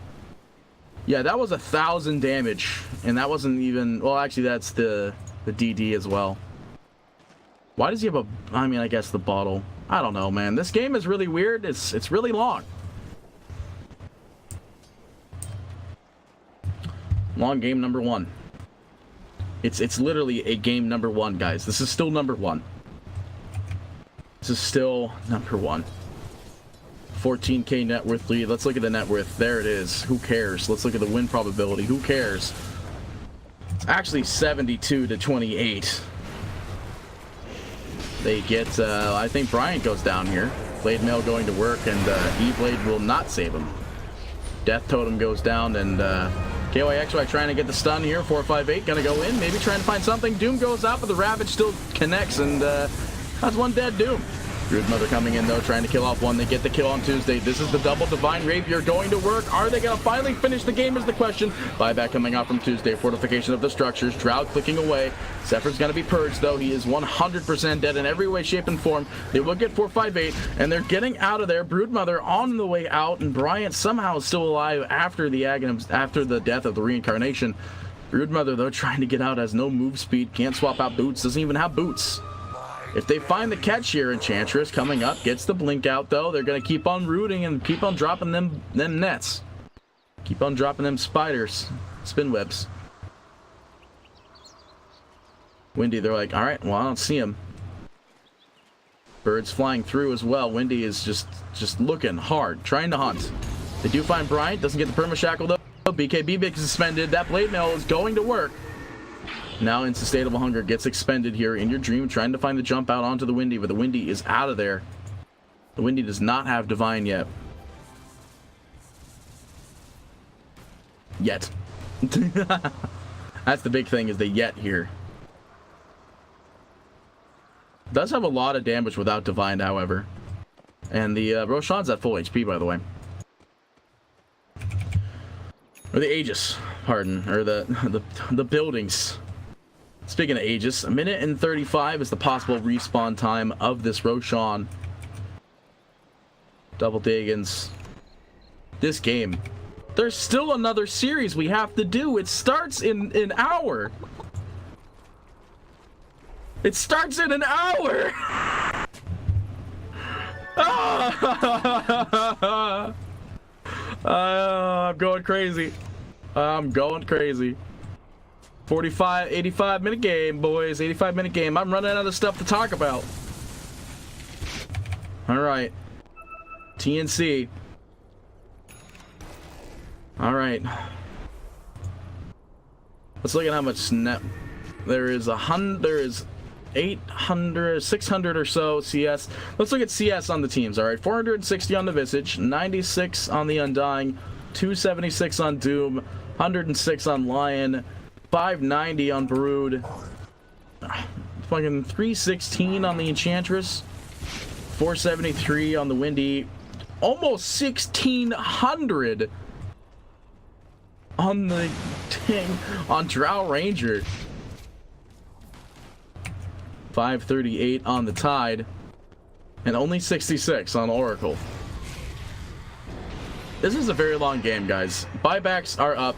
Speaker 1: Yeah, that was 1,000 damage, and that wasn't even. Well, actually, that's the DD as well. Why does he have a? I mean, I guess the bottle. I don't know, man. This game is really weird. It's really long. Long game number 1. It's literally a game number 1, guys. This is still number 1. This is still number 1. 14k net worth lead. Let's look at the net worth. There it is. Who cares? Let's look at the win probability. Who cares? It's actually 72 to 28. They get, I think Bryant goes down here. Blade Mail going to work, and E-Blade will not save him. Death Totem goes down, and KYXY trying to get the stun here. 458 gonna go in, maybe trying to find something. Doom goes out, but the Ravage still connects, and that's one dead Doom. Broodmother coming in, though, trying to kill off one. They get the kill on Tuesday. This is the double Divine Rapier going to work. Are they going to finally finish the game is the question. Buyback coming out from Tuesday. Fortification of the structures. Drought clicking away. Zephyr's going to be purged, though. He is 100% dead in every way, shape, and form. They will get 458, and they're getting out of there. Broodmother on the way out, and Bryant somehow is still alive after the death of the reincarnation. Broodmother, though, trying to get out, has no move speed. Can't swap out boots. Doesn't even have boots. If they find the catch here, Enchantress coming up, gets the blink out, though. They're going to keep on rooting and keep on dropping them nets. Keep on dropping them spiders. Spin webs. Windy, they're like, all right, well, I don't see him. Birds flying through as well. Windy is just looking hard, trying to hunt. They do find Bryant. Doesn't get the perma shackle, though. BKB is suspended. That blade mail is going to work. Now Unsustainable Hunger gets expended here in your dream, trying to find the jump out onto the Windy, but the Windy is out of there. The Windy does not have Divine yet. Yet. That's the big thing, is the yet here. Does have a lot of damage without Divine, however. And the Roshan's at full HP, by the way. Or the Aegis, pardon. Or the buildings. Speaking of Aegis, 1 minute and 35 is the possible respawn time of this Roshan. Double Dagons. This game. There's still another series we have to do. It starts in an hour. It starts in an hour. I'm going crazy. I'm going crazy. 85 minute game, boys. 85 minute game. I'm running out of stuff to talk about. All right. TNC. All right. Let's look at how much net there is. There is 800, 600 or so CS. Let's look at CS on the teams. All right, 460 on the Visage, 96 on the Undying, 276 on Doom, 106 on Lion, 590 on Brood, fucking 316 on the Enchantress, 473 on the Windy, almost 1600 on the thing on Drow Ranger. 538 on the Tide, and only 66 on Oracle. This is a very long game, guys. Buybacks are up.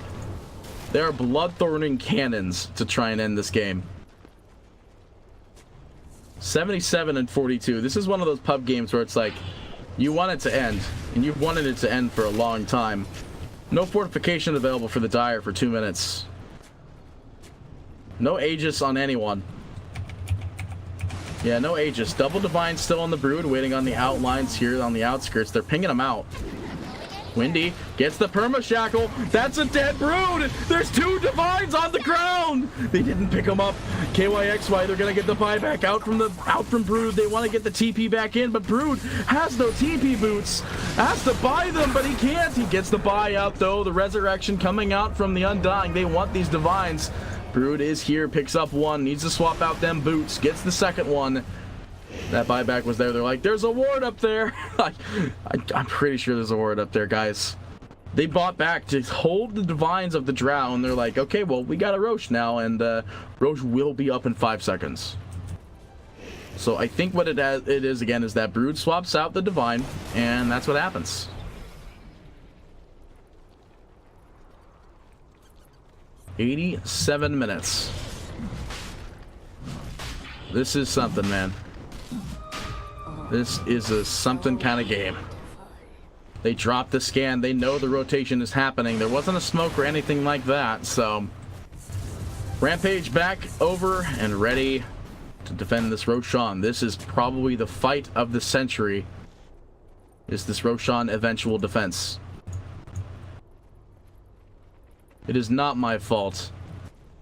Speaker 1: There are blood-thorning cannons to try and end this game. 77 and 42. This is one of those pub games where it's like, you want it to end, and you've wanted it to end for a long time. No fortification available for the Dire for 2 minutes. No Aegis on anyone. Yeah, no Aegis. Double Divine still on the Brood, waiting on the outlines here on the outskirts. They're pinging them out. Windy gets the perma shackle. That's a dead Brood. There's 2 divines on the ground. They didn't pick them up. KYXY, they're gonna get the buyback out from Brood. They want to get the TP back in, but Brood has no TP boots. Has to buy them, but he can't. He gets the buy out though. The resurrection coming out from the Undying. They want these divines. Brood is here, picks up 1, needs to swap out them boots, gets the second one. That buyback was there. They're like, there's a ward up there. I'm pretty sure there's a ward up there, guys. They bought back to hold the divines of the drow, and they're like, okay, well, we got a Roche now, and Roche will be up in 5 seconds. So I think what it is, again, is that Brood swaps out the divine, and that's what happens. "87 minutes. This is something, man. This is a something kind of game. They dropped the scan. They know the rotation is happening. There wasn't a smoke or anything like that, so Rampage back over and ready to defend this Roshan. This is probably the fight of the century, is this Roshan eventual defense. It is not my fault,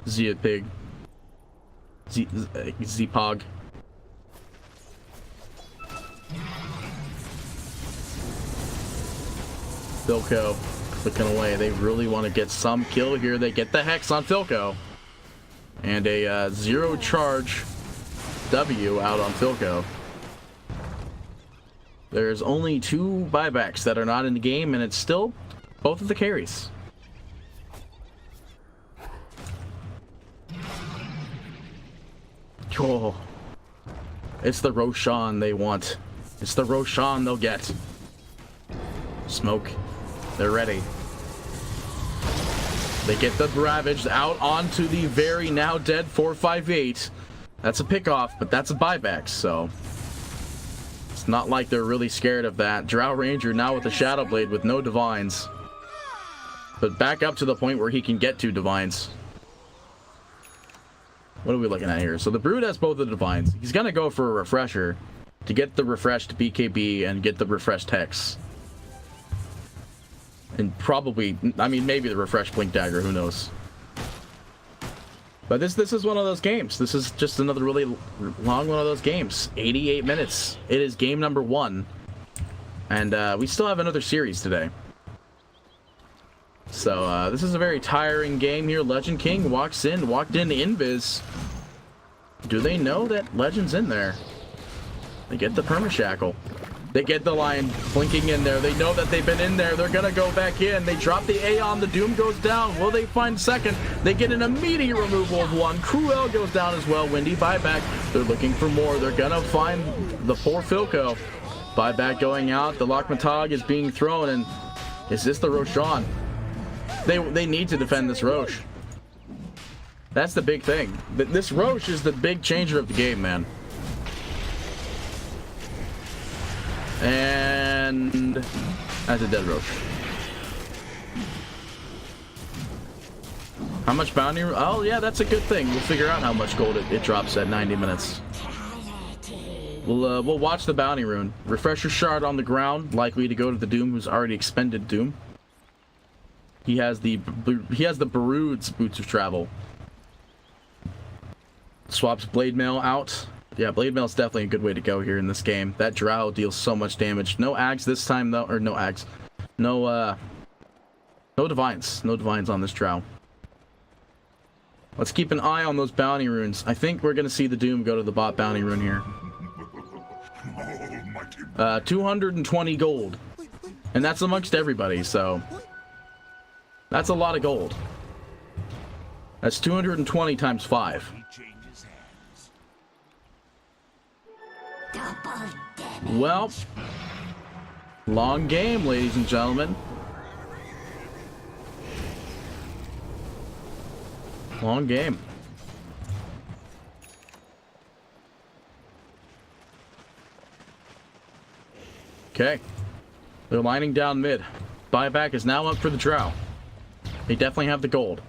Speaker 1: Zpig. Zpog. Filco clicking away. They really want to get some kill here. They get the Hex on Filco. And a 0 charge W out on Filco. There's only 2 buybacks that are not in the game, and it's still both of the carries. Oh, it's the Roshan they want. It's the Roshan they'll get. Smoke. They're ready. They get the Ravaged out onto the very now dead 458. That's a pickoff, but that's a buyback, so it's not like they're really scared of that. Drow Ranger now with the Shadow Blade with no divines, but back up to the point where he can get 2 divines. What are we looking at here? So the Brood has both the divines. He's gonna go for a refresher to get the refreshed BKB and get the refreshed Hex. And probably, I mean, maybe the refreshed Blink Dagger, who knows. But this is one of those games. This is just another really long one of those games. 88 minutes. It is game number 1. And we still have another series today. So this is a very tiring game here. Legend King walked in invis. Do they know that Legend's in there? They get the permashackle. They get the line blinking in there. They know that they've been in there. They're gonna go back in. They drop the Aeon. The Doom goes down. Will they find second? They get an immediate removal of 1. Cruel goes down as well. Windy buyback. They're looking for more. They're gonna find the poor Filco. Buyback going out. The Lochmatog is being thrown, and is this the Roshan? They need to defend this Roche. That's the big thing. This Roche is the big changer of the game, man. And that's a dead Roche. How much bounty? Oh yeah, that's a good thing. We'll figure out how much gold it drops at 90 minutes. We'll watch the bounty rune. Refresher shard on the ground, likely to go to the Doom, who's already expended Doom. He has the Barood's Boots of Travel. Swaps Blade Mail out. Yeah, Blade Mail is definitely a good way to go here in this game. That Drow deals so much damage. No Ags this time though, or no Ags. No Divines. No Divines on this Drow. Let's keep an eye on those bounty runes. I think we're gonna see the Doom go to the bot bounty rune here. 220 gold. And that's amongst everybody, so that's a lot of gold. That's 220 times 5. Well, long game, ladies and gentlemen. Long game. Okay. They're lining down mid. Buyback is now up for the Drow. They definitely have the gold.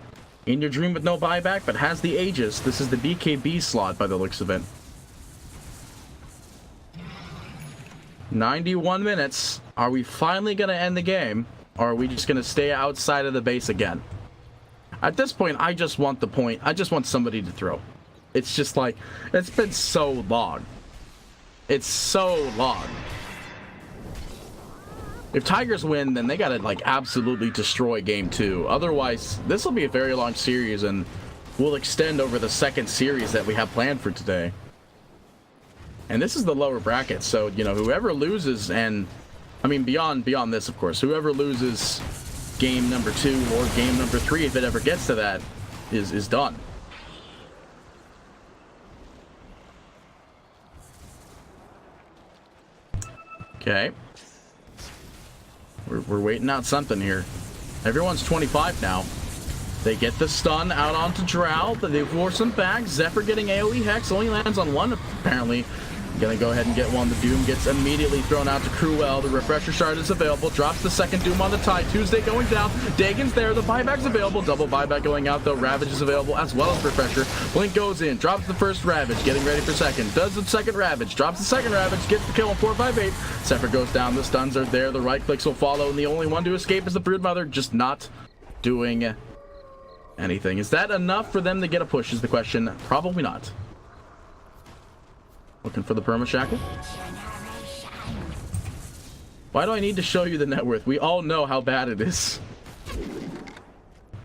Speaker 1: In Your Dream with no buyback, but has the Aegis. This is the BKB slot by the looks of it. 91 minutes. Are we finally going to end the game? Or are we just going to stay outside of the base again? At this point, I just want the point. I just want somebody to throw. It's just like, it's been so long. It's so long. If Tigers win, then they gotta like absolutely destroy game 2. Otherwise, this will be a very long series and will extend over the second series that we have planned for today. And this is the lower bracket, so you know whoever loses, and I mean beyond this, of course, whoever loses game number 2 or game number 3, if it ever gets to that, is done. Okay. We're waiting out something here. Everyone's 25 now. They get the stun out onto Drow, but they force him back. Zephyr getting AoE Hex, only lands on one apparently. Gonna go ahead and get one. The Doom gets immediately thrown out to Cruel. The Refresher Shard is available. Drops the second Doom on the tie. Tuesday going down. Dagon's there. The buyback's available. Double buyback going out though. Ravage is available as well as Refresher. Blink goes in. Drops the first Ravage. Getting ready for second. Does the second Ravage. Drops the second Ravage. Gets the kill on 458. Zephyr goes down. The stuns are there. The right clicks will follow. And the only one to escape is the Broodmother. Just not doing anything. Is that enough for them to get a push is the question. Probably not. Looking for the perma shackle. Why do I need to show you the net worth? We all know how bad it is.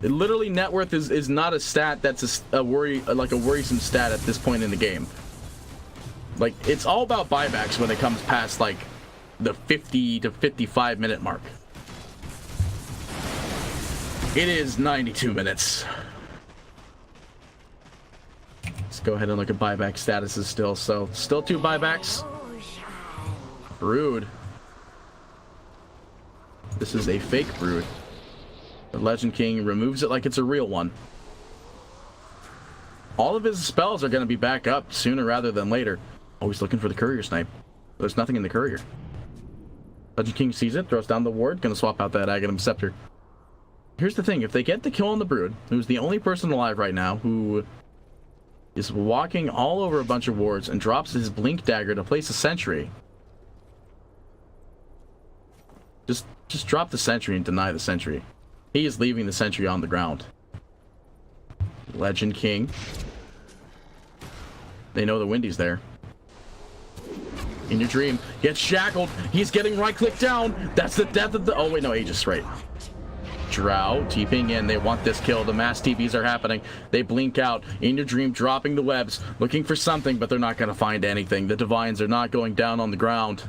Speaker 1: It literally, net worth is not a stat that's a worrisome stat at this point in the game. Like, it's all about buybacks when it comes past like the 50 to 55 minute mark. It is 92 minutes. Let's go ahead and look at buyback statuses still. So, still 2 buybacks. Brood. This is a fake Brood. The Legend King removes it like it's a real one. All of his spells are going to be back up sooner rather than later. Always looking for the Courier Snipe. There's nothing in the Courier. Legend King sees it, throws down the ward, going to swap out that Aghanim Scepter. Here's the thing. If they get the kill on the Brood, who's the only person alive right now who is walking all over a bunch of wards and drops his blink dagger to place a sentry. Just drop the sentry and deny the sentry. He is leaving the sentry on the ground. Legend King. They know the Windy's there. In your dream, gets shackled. He's getting right click down. That's the death of the. Oh wait, no, Aegis, right. Drow TPing in. They want this kill. The mass TPs are happening. They blink out. In your dream, dropping the webs, looking for something, but they're not going to find anything. The Divines are not going down on the ground.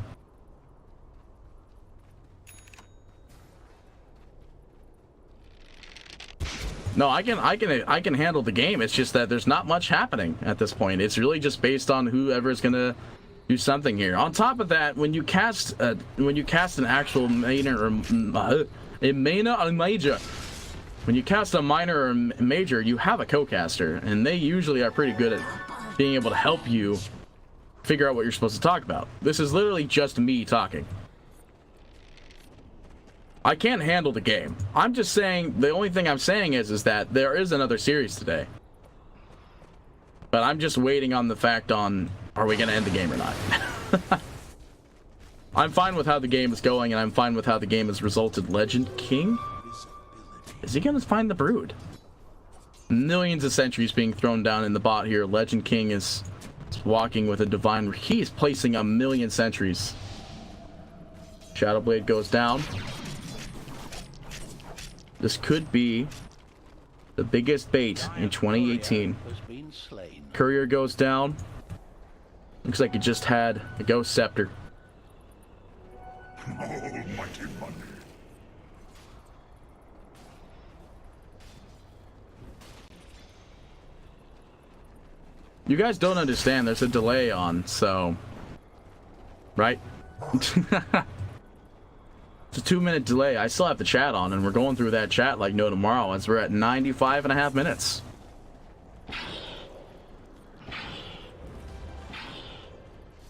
Speaker 1: No, I can handle the game. It's just that there's not much happening at this point. It's really just based on whoever's going to do something here. On top of that, when you cast an actual minor or a minor or major. When you cast a minor or major, you have a co-caster, and they usually are pretty good at being able to help you figure out what you're supposed to talk about. This is literally just me talking. I can't handle the game. I'm just saying, the only thing I'm saying is that there is another series today. But I'm just waiting on the fact on, are we going to end the game or not? I'm fine with how the game is going, and I'm fine with how the game has resulted. Legend King? Is he gonna find the Brood? Millions of sentries being thrown down in the bot here. Legend King is walking with a Divine. He's placing 1,000,000 sentries. Shadowblade goes down. This could be the biggest bait in 2018. Courier goes down. Looks like it just had a Ghost Scepter.
Speaker 3: Almighty money.
Speaker 1: You guys don't understand. There's a delay on, so... Right? It's a 2-minute delay. I still have the chat on, and we're going through that chat like no tomorrow, as we're at 95.5 minutes.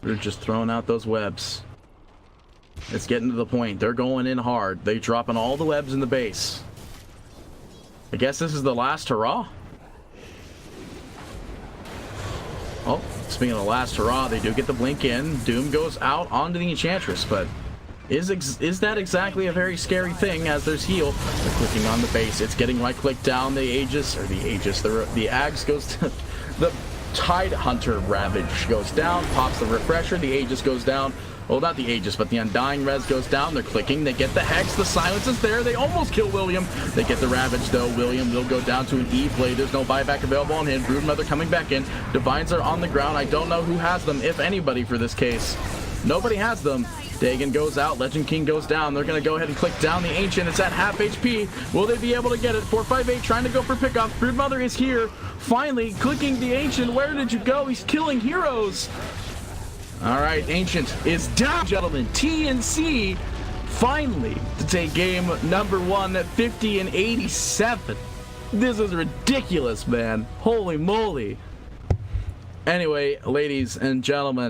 Speaker 1: They're just throwing out those webs. It's getting to the point. They're going in hard. They're dropping all the webs in the base. I guess this is the last hurrah. Oh, speaking of the last hurrah, they do get the blink in. Doom goes out onto the Enchantress, but Is that exactly a very scary thing? As there's heal, they're clicking on the base. It's getting right click down. The Aegis goes to the Tide Hunter Ravage goes down, pops the refresher. The Aegis goes down. Well, not the Aegis, but the Undying Res goes down. They're clicking. They get the Hex. The Silence is there. They almost kill William. They get the Ravage, though. William will go down to an E-Blade. There's no buyback available on him. Broodmother coming back in. Divines are on the ground. I don't know who has them, if anybody, for this case. Nobody has them. Dagon goes out. Legend King goes down. They're going to go ahead and click down the Ancient. It's at half HP. Will they be able to get it? 458 trying to go for pickoff. Broodmother is here. Finally, clicking the Ancient. Where did you go? He's killing heroes. All right, Ancient is down, gentlemen. TNC finally to take game number 1 at 50 and 87. This is ridiculous, man. Holy moly. Anyway, ladies and gentlemen.